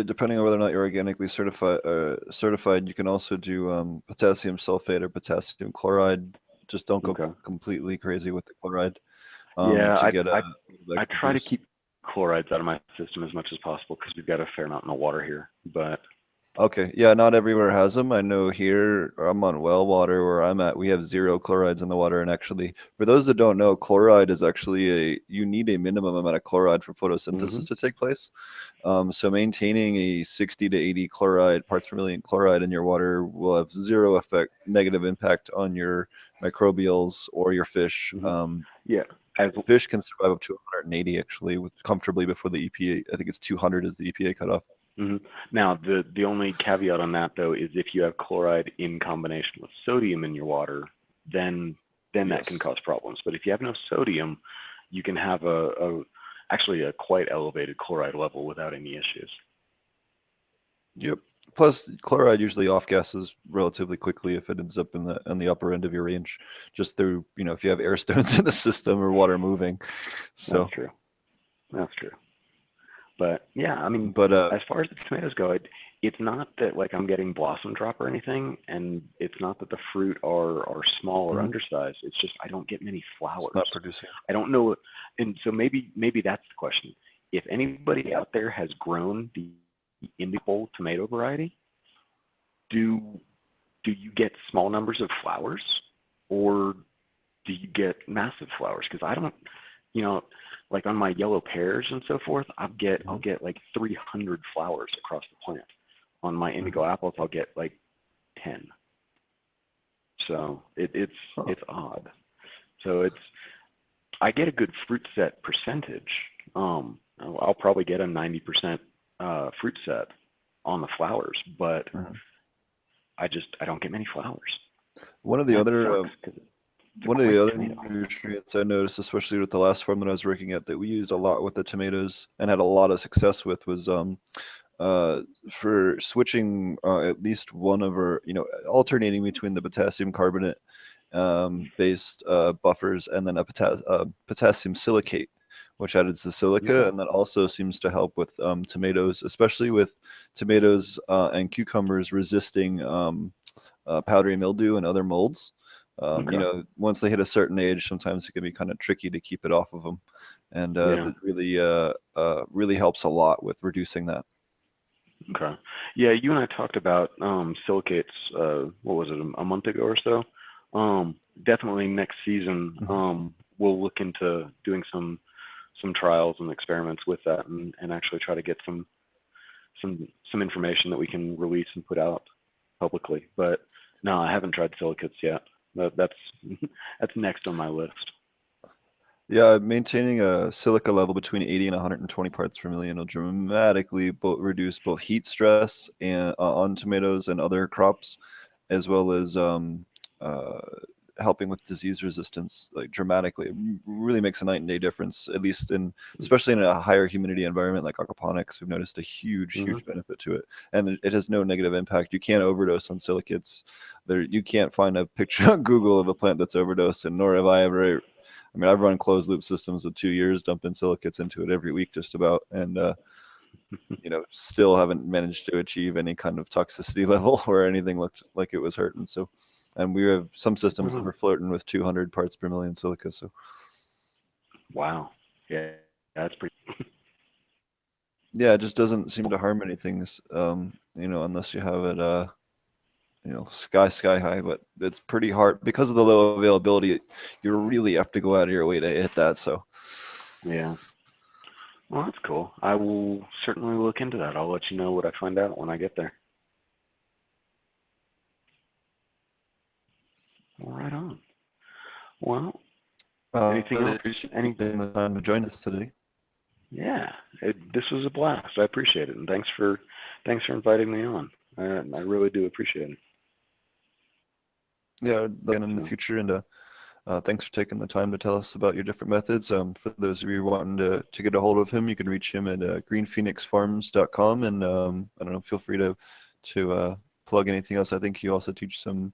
depending on whether or not you're organically certified, you can also do potassium sulfate or potassium chloride. Just don't go Okay. completely crazy with the chloride Yeah, to get a I like try to boost. keep chlorides out of my system as much as possible because we've got a fair amount in the water here. But Okay, yeah, not everywhere has them. I know here I'm on well water where I'm at. We have zero chlorides in the water, and actually, for those that don't know, chloride is actually you need a minimum amount of chloride for hmm photosynthesis to take place. So maintaining a 60 to 80 chloride parts per million chloride in your water will have zero effect, negative impact on your microbials or your fish. hmm yeah, as Fish can survive up to 180 actually, comfortably before the EPA. I think it's 200 is the EPA cutoff. hmm now the only caveat on that though is if you have chloride in combination with sodium in your water, then that can Yes. cause problems. But if you have no sodium, you can have a actually a quite elevated chloride level without any issues. Yep. Plus, chloride usually off gases relatively quickly if it ends up in the upper end of your range, just through if you have air stones in the system or water moving. That's So, true. That's true. But yeah, I mean, but as far as the tomatoes go, it's not that like I'm getting blossom drop or anything, and it's not that the fruit are small or mhm, undersized. It's just I don't get many it's flowers. not producing. I don't know, and so maybe that's the question. If anybody out there has grown the indigo tomato variety, do you get small numbers of flowers, or do you get massive flowers? Because I don't, you know, like on my yellow pears and so forth, I'll Mhm, get like 300 flowers across the plant. On my indigo mhm. apples, I'll get like 10. So Huh. it's odd. So it's I get a good fruit set percentage. I'll probably get a 90% fruit set on the flowers, but Mhm. I don't get many flowers. One of the And that other sucks because it's a one of the great other tomato. nutrients I noticed, especially with the last farm that I was working at, that we used a lot with the tomatoes and had a lot of success with was uh, for switching at least one of our, alternating between the potassium carbonate based buffers and then a potassium silicate, which added to silica, Okay. and that also seems to help with tomatoes, especially with tomatoes and cucumbers resisting powdery mildew and other molds. Okay. Once they hit a certain age, sometimes it can be kind of tricky to keep it off of them, and Yeah. that really helps a lot with reducing that. Okay. Yeah, you and I talked about silicates, what was it, a month ago or so? Definitely next season, Mhm. we'll look into doing some trials and experiments with that and actually try to get some information that we can release and put out publicly. But no, I haven't tried silicates yet. That's that's next on my list. Yeah, maintaining a silica level between 80 and 120 parts per million will dramatically reduce both heat stress and on tomatoes and other crops, as well as uh, helping with disease resistance, like dramatically. It really makes a night and day difference, at least especially in a higher humidity environment like aquaponics. We've noticed a huge, hmm huge benefit to it, and it has no negative impact. You can't overdose on silicates. You can't find a picture on Google of a plant that's overdosed, and nor have I ever. I mean, I've run closed loop systems with 2 years, dumping silicates into it every week, just about, and still haven't managed to achieve any kind of toxicity level where anything looked like it was hurting. So, and we have some systems that hmm were flirting with 200 parts per million silica. So, Wow. Yeah, that's pretty. yeah, it just doesn't seem to harm anything, unless you have it, sky high. But it's pretty hard because of the low availability. You really have to go out of your way to hit that. So, Yeah. Well, that's cool. I will certainly look into that. I'll let you know what I find out when I get there. Well, right on. Well, I anything really else? appreciate you Any? taking the time to join us today. Yeah, this was a blast. I appreciate it, and thanks for inviting me on. I really do appreciate it. Yeah, again in the So, future, and thanks for taking the time to tell us about your different methods. For those of you wanting to get a hold of him, you can reach him at greenphoenixfarms.com, and I don't know, feel free to plug anything else. I think you also teach some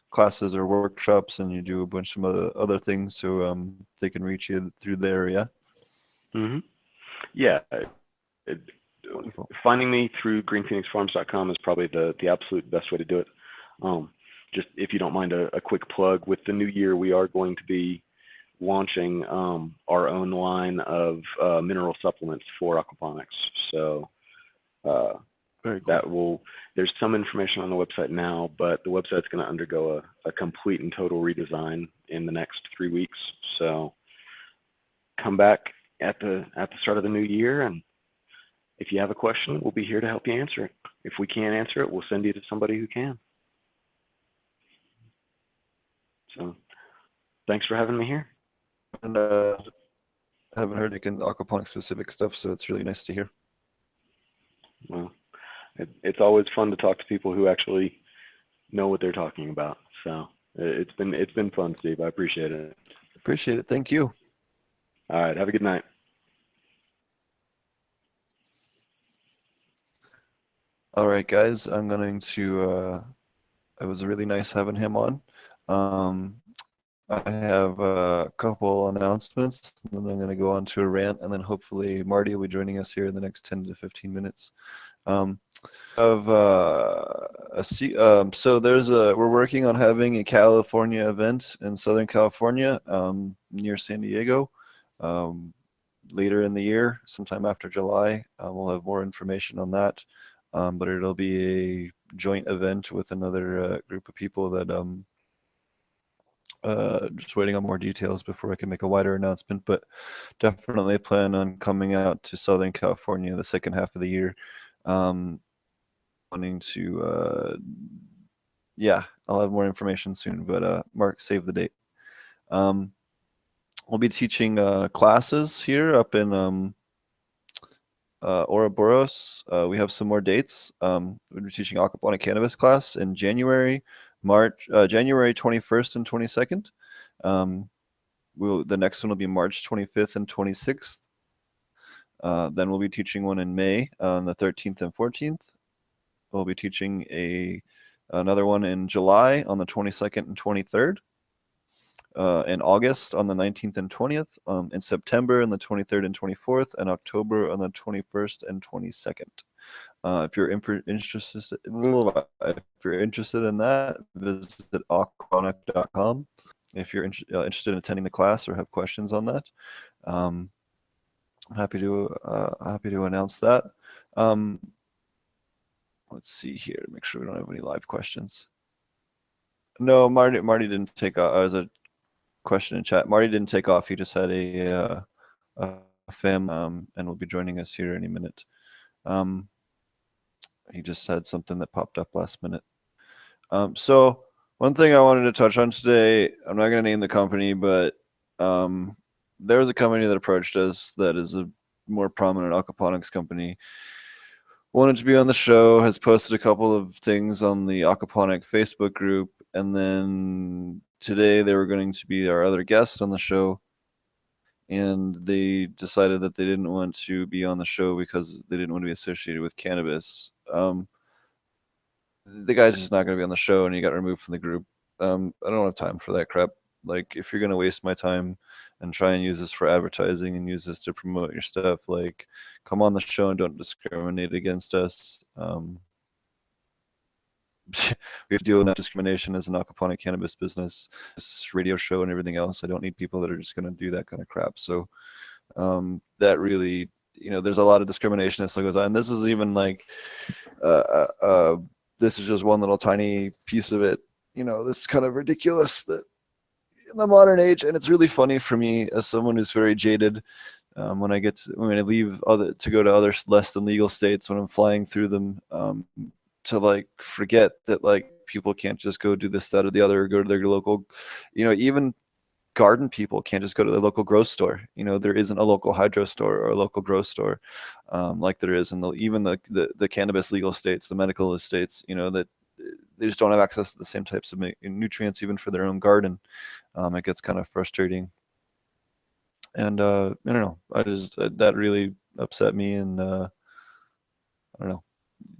classes or workshops, and you do a bunch of other things, so they can reach you through there. Yeah, hmm yeah, it, wonderful. finding me through greenphoenixfarms.com is probably the absolute best way to do it. Um, just if you don't mind a quick plug, with the new year, we are going to be launching our own line of mineral supplements for aquaponics. So uh, Very cool. that will there's some information on the website now, but the website's going to undergo a complete and total redesign in the next 3 weeks. So come back at the start of the new year, and if you have a question, we'll be here to help you answer it. If we can't answer it, we'll send you to somebody who can. So thanks for having me here. And haven't heard again aquaponics specific stuff, so it's really nice to hear. Well, it's always fun to talk to people who actually know what they're talking about. So it's been fun, Steve. I appreciate it. Appreciate it. Thank you. All right, have a good night. All right, guys, I'm going to. It was really nice having him on. I have a couple announcements, and then I'm going to go on to a rant, and then hopefully Marty will be joining us here in the next 10 to 15 minutes. Um, of so we're working on having a California event in Southern California, near San Diego, um, later in the year, sometime after July. We'll have more information on that, but it'll be a joint event with another group of people that just waiting on more details before I can make a wider announcement, but definitely plan on coming out to Southern California the second half of the year. Um, Wanting to, yeah, I'll have more information soon, but Mark, save the date. Um, we'll be teaching classes here up in Ouroboros. We have some more dates. We'll be teaching aquaponic cannabis class in January, January 21st and 22nd. The next one will be March 25th and 26th. Then we'll be teaching one in May on the 13th and 14th. We'll be teaching another one in July on the 22nd and 23rd. In August on the 19th and 20th, in September on the 23rd and 24th, and October on the 21st and 22nd. If you're interested in that, visit aquaponic.com. If you're interested in attending the class or have questions on that, I'm happy to announce that. Let's see here to make sure we don't have any live questions. No, Marty didn't take off. As a question in chat, Marty didn't take off. He just had a fam, and will be joining us here any minute. He just had something that popped up last minute. So one thing I wanted to touch on today, I'm not going to name the company, but there was a company that approached us that is a more prominent aquaponics company. Wanted to be on the show, has posted a couple of things on the aquaponic Facebook group, and then today they were going to be our other guest on the show, and they decided that they didn't want to be on the show because they didn't want to be associated with cannabis. The guy's just not going to be on the show, and he got removed from the group. I don't have time for that crap. Like, if you're going to waste my time and try and use this for advertising and use this to promote your stuff, like, come on the show and don't discriminate against us. We have to deal with discrimination as an aquaponic cannabis business, this radio show and everything else. I don't need people that are just going to do that kind of crap. So that really, there's a lot of discrimination that still goes on. And this is even like, this is just one little tiny piece of it. This is kind of ridiculous that in the modern age, and it's really funny for me as someone who's very jaded. When I leave to go to other less than legal states, when I'm flying through them, to like forget that like people can't just go do this, that, or the other, or go to their local, even garden people can't just go to the local grocery store. There isn't a local hydro store or a local grocery store, like there is in even the cannabis legal states, the medical estates. That they just don't have access to the same types of nutrients even for their own garden. It gets kind of frustrating, and I don't know. That really upset me, and I don't know.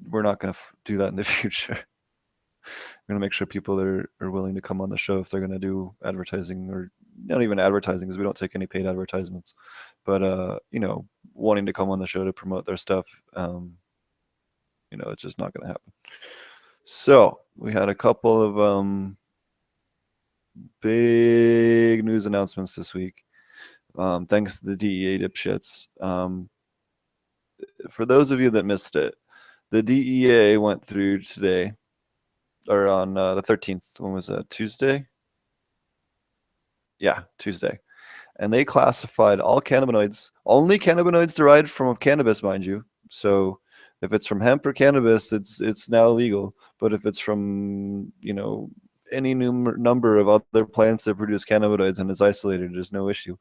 We're not going to do that in the future. We're going to make sure people are willing to come on the show if they're going to do advertising, or not even advertising, because we don't take any paid advertisements, but wanting to come on the show to promote their stuff. It's just not going to happen. So we had a couple of big news announcements this week, thanks to the DEA dipshits. For those of you that missed it, the DEA went through today, or on the 13th. When was that? Tuesday? Yeah, Tuesday. And they classified all cannabinoids, only cannabinoids derived from cannabis, mind you. So if it's from hemp or cannabis, it's now legal. But if it's from, any number of other plants that produce cannabinoids and is isolated, there's no issue.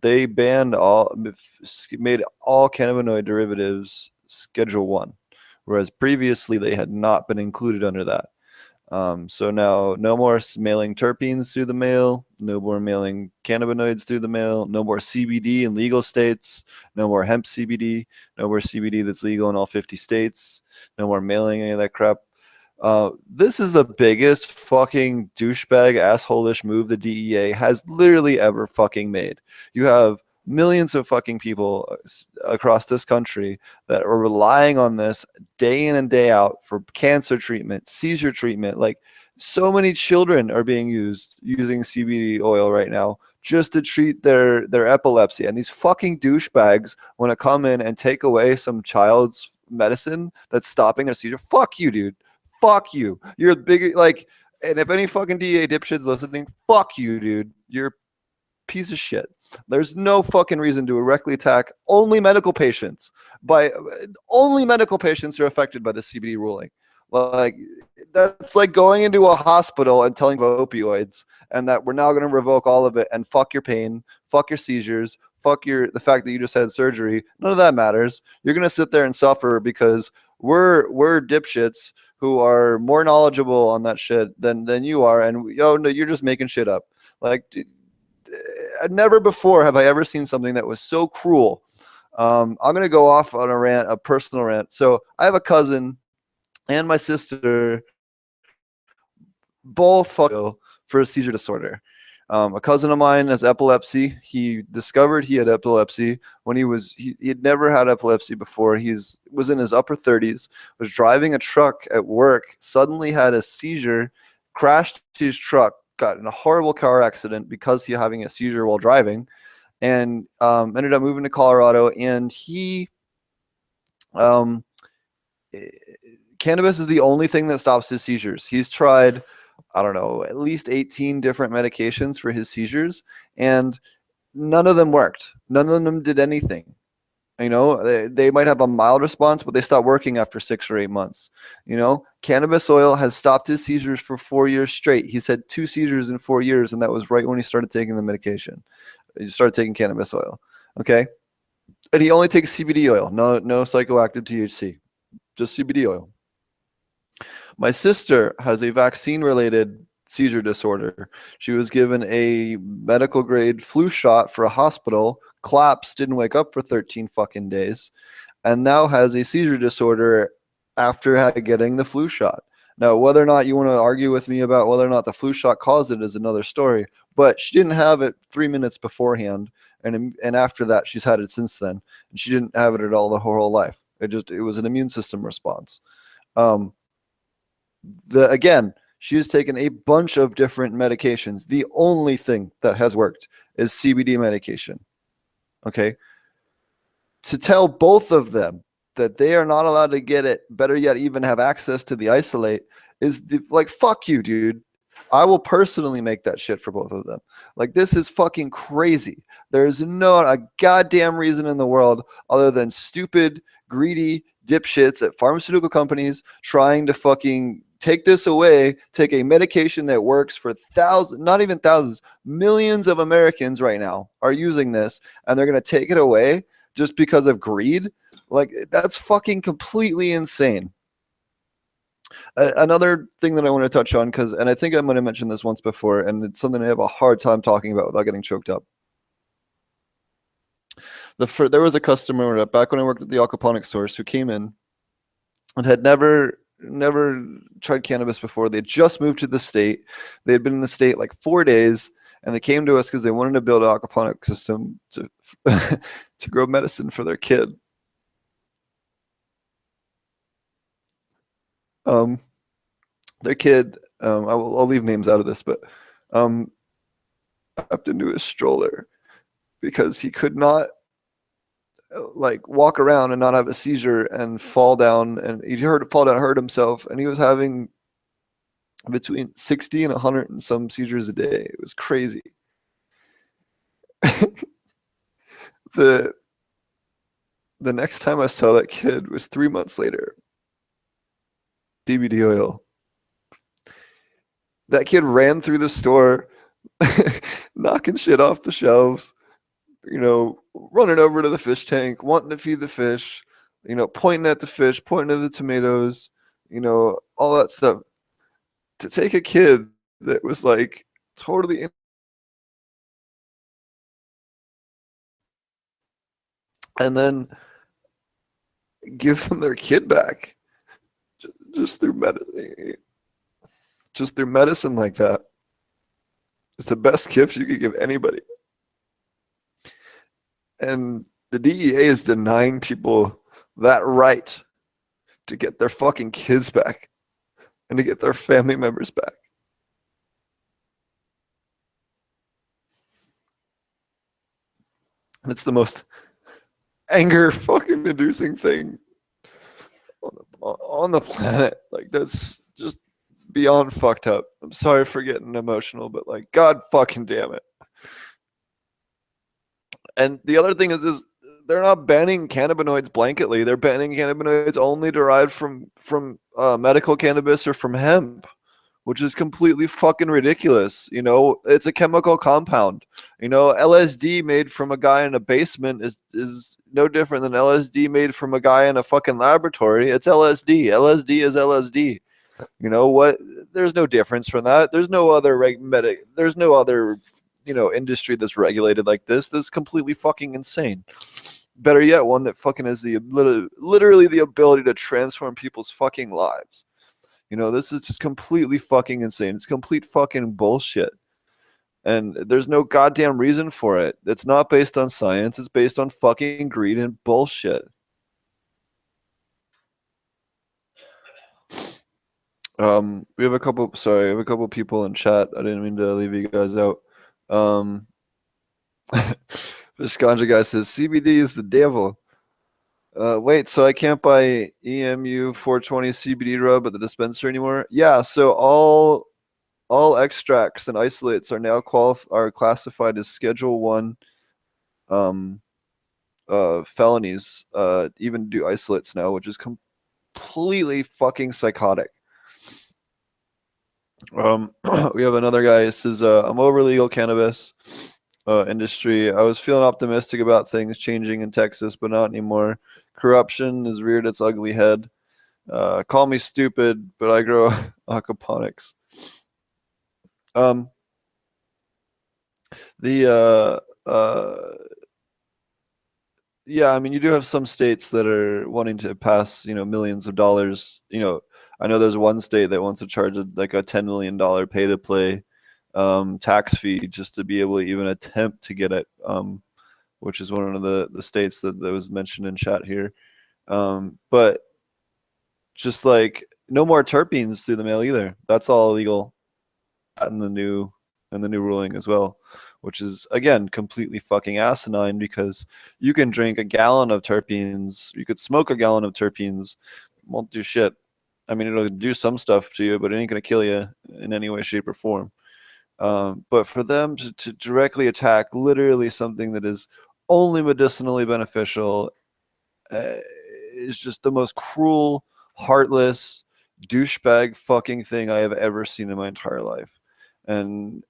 They made all cannabinoid derivatives Schedule 1, whereas previously they had not been included under that. So now no more mailing terpenes through the mail, no more mailing cannabinoids through the mail, no more CBD in legal states, no more hemp CBD, no more CBD that's legal in all 50 states, no more mailing any of that crap. This is the biggest fucking douchebag asshole-ish move the DEA has literally ever fucking made. You have millions of fucking people across this country that are relying on this day in and day out for cancer treatment, seizure treatment. Like, so many children are being using CBD oil right now just to treat their epilepsy. And these fucking douchebags want to come in and take away some child's medicine that's stopping their seizure. Fuck you, dude. Fuck you. You're a big, and if any fucking DEA dipshit's listening, fuck you, dude. You're a piece of shit. There's no fucking reason to directly attack only medical patients. Only medical patients are affected by the CBD ruling. Like, that's like going into a hospital and telling opioids, and that we're now going to revoke all of it, and fuck your pain, fuck your seizures, fuck the fact that you just had surgery. None of that matters. You're going to sit there and suffer because we're dipshits who are more knowledgeable on that shit than you are, and no, you're just making shit up. Like, never before have I ever seen something that was so cruel. I'm gonna go off on a personal rant. So I have a cousin and my sister, both for a seizure disorder. A cousin of mine has epilepsy. He discovered he had epilepsy when he had never had epilepsy before. He was in his upper 30s, was driving a truck at work, suddenly had a seizure, crashed his truck, got in a horrible car accident because he was having a seizure while driving, and ended up moving to Colorado. And cannabis is the only thing that stops his seizures. He's tried, I don't know, at least 18 different medications for his seizures, and none of them worked. None of them did anything. They might have a mild response, but they stop working after 6 or 8 months. Cannabis oil has stopped his seizures for 4 years straight. He's had 2 seizures in 4 years, and that was right when he started taking the medication. He started taking cannabis oil. Okay? And he only takes CBD oil, no psychoactive THC, just CBD oil. My sister has a vaccine-related seizure disorder. She was given a medical-grade flu shot for a hospital, collapsed, didn't wake up for 13 fucking days, and now has a seizure disorder after getting the flu shot. Now, whether or not you want to argue with me about whether or not the flu shot caused it is another story, but she didn't have it 3 minutes beforehand, and after that, she's had it since then, and she didn't have it at all her whole life. It was an immune system response. Again, she has taken a bunch of different medications. The only thing that has worked is CBD medication. Okay? To tell both of them that they are not allowed to get it, better yet, even have access to the isolate, is fuck you, dude. I will personally make that shit for both of them. Like, this is fucking crazy. There's not a goddamn reason in the world other than stupid, greedy dipshits at pharmaceutical companies trying to fucking take this away, take a medication that works for thousands, not even thousands, millions of Americans right now are using this, and they're going to take it away just because of greed. Like, that's fucking completely insane. Another thing that I want to touch on, and I think I might have mentioned this once before, and it's something I have a hard time talking about without getting choked up. There was a customer back when I worked at the aquaponics source who came in and had never tried cannabis before. They just moved to the state. They had been in the state like 4 days, and they came to us because they wanted to build an aquaponic system to to grow medicine for their kid. Their kid, I'll leave names out of this, but wrapped into a stroller because he could not like walk around and not have a seizure and fall down, and he fall down, hurt himself, and he was having between 60 and 100 and some seizures a day. It was crazy. the next time I saw that kid was 3 months later. CBD oil. That kid ran through the store, knocking shit off the shelves, running over to the fish tank, wanting to feed the fish, pointing at the fish, pointing at the tomatoes, all that stuff. To take a kid that was like totally and then give them their kid back just through medicine like that. It's the best gift you could give anybody. And the DEA is denying people that right to get their fucking kids back and to get their family members back. And it's the most anger fucking inducing thing on the planet. Like, that's just beyond fucked up. I'm sorry for getting emotional, but like, God fucking damn it. And the other thing is they're not banning cannabinoids blanketly. They're banning cannabinoids only derived from medical cannabis or from hemp, which is completely fucking ridiculous. It's a chemical compound. LSD made from a guy in a basement is no different than LSD made from a guy in a fucking laboratory. It's LSD. LSD is LSD. What? There's no difference from that. There's no other there's no other industry that's regulated like this. That's completely fucking insane. Better yet, one that fucking has literally the ability to transform people's fucking lives. This is just completely fucking insane. It's complete fucking bullshit. And there's no goddamn reason for it. It's not based on science. It's based on fucking greed and bullshit. We have a couple people in chat. I didn't mean to leave you guys out. This ganja guy says CBD is the devil. Wait, so I can't buy EMU 420 CBD rub at the dispensary anymore? Yeah, so all extracts and isolates are now classified as Schedule 1 felonies. Even do isolates now, which is completely fucking psychotic. We have another guy who says, I'm over legal cannabis industry. I was feeling optimistic about things changing in Texas, but not anymore. Corruption has reared its ugly head. Call me stupid, but I grow aquaponics. Yeah, I mean, you do have some states that are wanting to pass, millions of dollars. I know there's one state that wants to charge like a $10 million pay to play tax fee just to be able to even attempt to get it, which is one of the states that was mentioned in chat here. But just like no more terpenes through the mail either. That's all illegal in the new ruling as well, which is again completely fucking asinine because you can drink a gallon of terpenes, you could smoke a gallon of terpenes, won't do shit. I mean, it'll do some stuff to you, but it ain't gonna kill you in any way, shape, or form. But for them to directly attack literally something that is only medicinally beneficial is just the most cruel, heartless, douchebag fucking thing I have ever seen in my entire life. And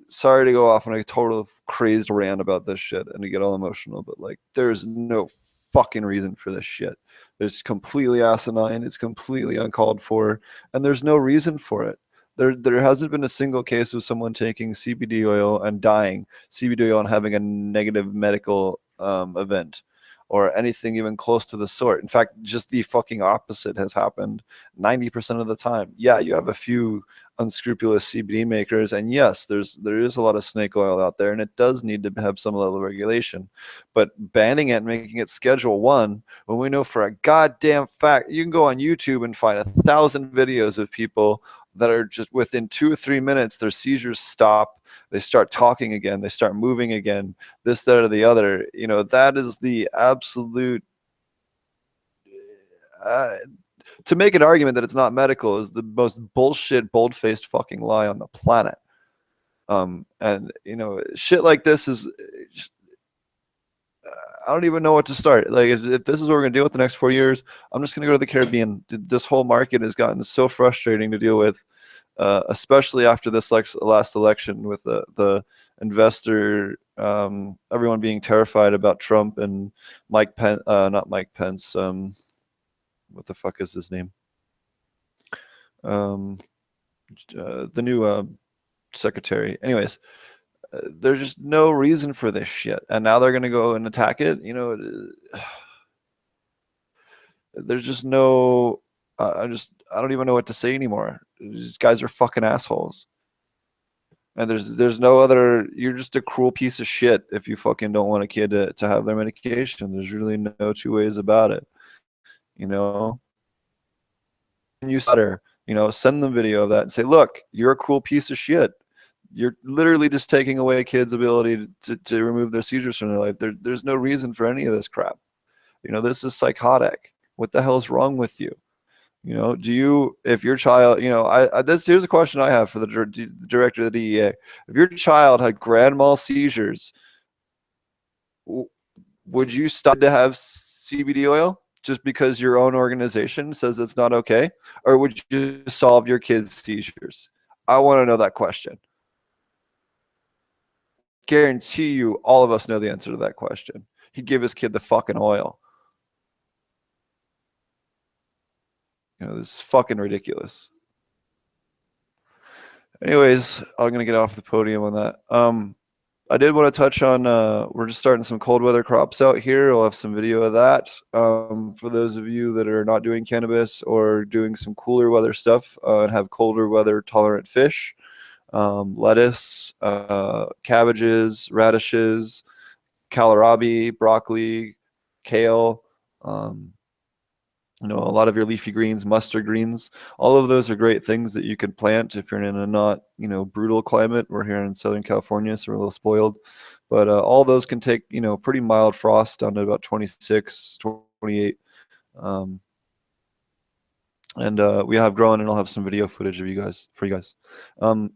sorry to go off on a total crazed rant about this shit and to get all emotional, but like, there's no fucking reason for this shit. It's completely asinine. It's completely uncalled for, and there's no reason for it. There hasn't been a single case of someone taking CBD oil and dying, CBD oil and having a negative medical event, or anything even close to the sort. In fact, just the fucking opposite has happened 90% of the time. Yeah, you have a few unscrupulous CBD makers, and yes, there is a lot of snake oil out there, and it does need to have some level of regulation. But banning it and making it Schedule 1, when we know for a goddamn fact, you can go on YouTube and find 1,000 videos of people that are just within 2 or 3 minutes, their seizures stop, they start talking again, they start moving again, this, that, or the other. You know, that is the absolute to make an argument that it's not medical is the most bullshit, bold-faced fucking lie on the planet. And you know, shit like this is just, I don't even know what to start. Like, if this is what we're gonna deal with the next 4 years, I'm just gonna go to the Caribbean. This whole market has gotten so frustrating to deal with, especially after this last election with the investor, everyone being terrified about Trump and Mike Pence, not Mike Pence. What the fuck is his name? The new secretary. Anyways, there's just no reason for this shit, and now they're gonna go and attack it. You know, there's just no. I don't even know what to say anymore. These guys are fucking assholes, and there's no other. You're just a cruel piece of shit if you fucking don't want a kid to have their medication. There's really no two ways about it. You know, and you stutter. You know, send them video of that and say, look, you're a cool piece of shit. You're literally just taking away a kid's ability to remove their seizures from their life. There's no reason for any of this crap. You know, this is psychotic. What the hell is wrong with you? You know, if your child, you know, here's a question I have for the director of the DEA. If your child had grand mal seizures, would you stop to have CBD oil just because your own organization says it's not okay? Or would you solve your kid's seizures? I want to know that question. Guarantee you all of us know the answer to that question. He'd give his kid the fucking oil. You know, this is fucking ridiculous. Anyways, I'm gonna get off the podium on that. I did want to touch on we're just starting some cold weather crops out here. I'll have some video of that. For those of you that are not doing cannabis or doing some cooler weather stuff and have colder weather tolerant fish, lettuce, cabbages, radishes, kohlrabi, broccoli, kale, you know, a lot of your leafy greens, mustard greens, all of those are great things that you can plant if you're in a not, you know, brutal climate. We're here in Southern California, so we're a little spoiled. But all those can take, you know, pretty mild frost down to about 26, 28. And we have grown, and I'll have some video footage of you guys for you guys. I'm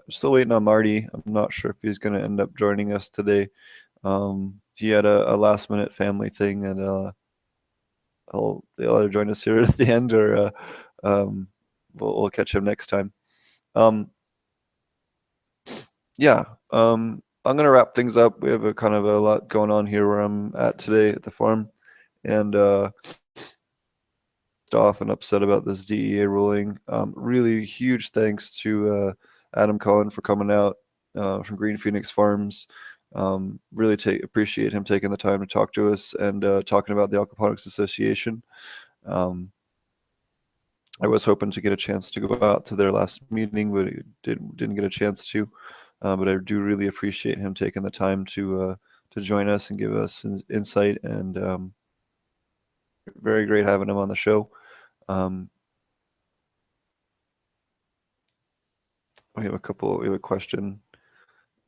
still waiting on Marty. I'm not sure if he's going to end up joining us today. He had a last minute family thing, and they'll either join us here at the end, or we'll catch him next time. Yeah, I'm gonna wrap things up. We have a kind of a lot going on here where I'm at today at the farm, and off and upset about this DEA ruling. Really huge thanks to Adam Cohen for coming out from Green Phoenix Farms. Really appreciate him taking the time to talk to us and talking about the Aquaponics Association. I was hoping to get a chance to go out to their last meeting, but didn't get a chance to. But I do really appreciate him taking the time to join us and give us insight, and very great having him on the show. We have a question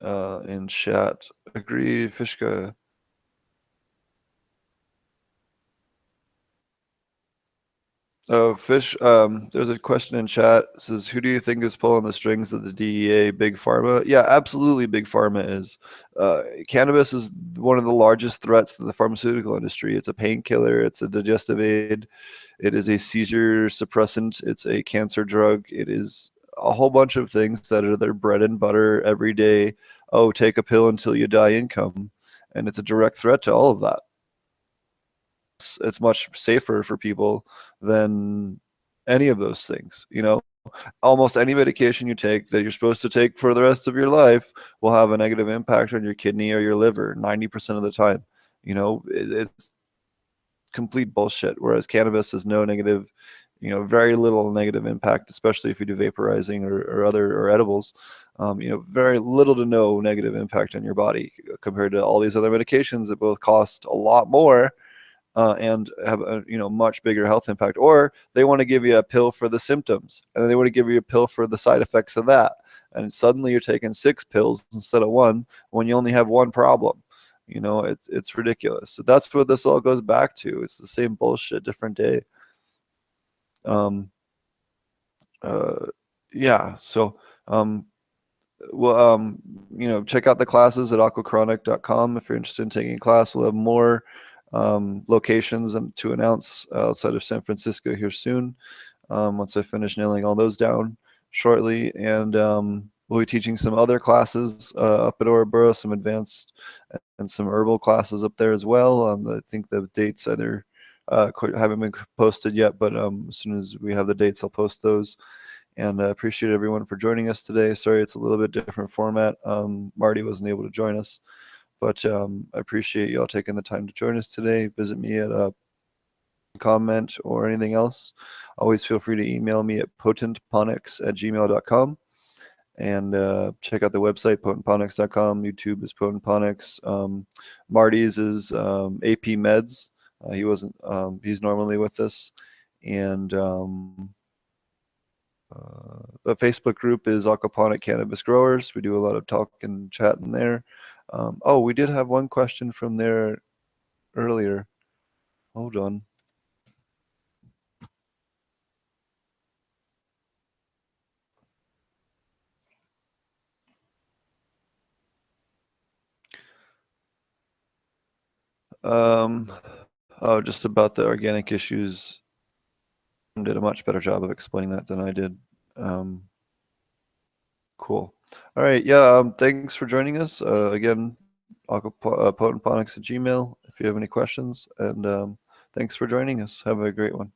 in chat. Agree, Fishka. Oh, Fish, there's a question in chat. It says, who do you think is pulling the strings of the DEA? Big Pharma? Yeah, absolutely Big Pharma is. Cannabis is one of the largest threats to the pharmaceutical industry. It's a painkiller, it's a digestive aid, it is a seizure suppressant, it's a cancer drug, it is a whole bunch of things that are their bread and butter every day. Oh, take a pill until you die income. And it's a direct threat to all of that. It's much safer for people than any of those things. Almost any medication you take that you're supposed to take for the rest of your life will have a negative impact on your kidney or your liver 90% of the time. It's complete bullshit. Whereas cannabis has no negative, very little negative impact, especially if you do vaporizing or edibles. Very little to no negative impact on your body compared to all these other medications that both cost a lot more and have a much bigger health impact. Or they want to give you a pill for the symptoms, and then they want to give you a pill for the side effects of that. And suddenly you're taking 6 pills instead of one when you only have one problem. It's ridiculous. So that's what this all goes back to. It's the same bullshit, different day. Um, uh, yeah. So well, check out the classes at aquachronic.com if you're interested in taking a class. We'll have more locations to announce outside of San Francisco here soon. Once I finish nailing all those down shortly, and we'll be teaching some other classes up at Oreboro, some advanced and some herbal classes up there as well. I think the dates either haven't been posted yet, but as soon as we have the dates, I'll post those. And I appreciate everyone for joining us today. Sorry, it's a little bit different format. Marty wasn't able to join us, but I appreciate y'all taking the time to join us today. Visit me at comment or anything else. Always feel free to email me at potentponics@gmail.com. And check out the website, potentponics.com. YouTube is potentponics. Marty's is AP Meds. He wasn't. He's normally with us. And the Facebook group is Aquaponic Cannabis Growers. We do a lot of talk and chat in there. Oh, we did have one question from there earlier. Hold on. Oh, just about the organic issues. Did a much better job of explaining that than I did. Cool. All right. Yeah. Thanks for joining us. Again, potentponics at Gmail if you have any questions. And thanks for joining us. Have a great one.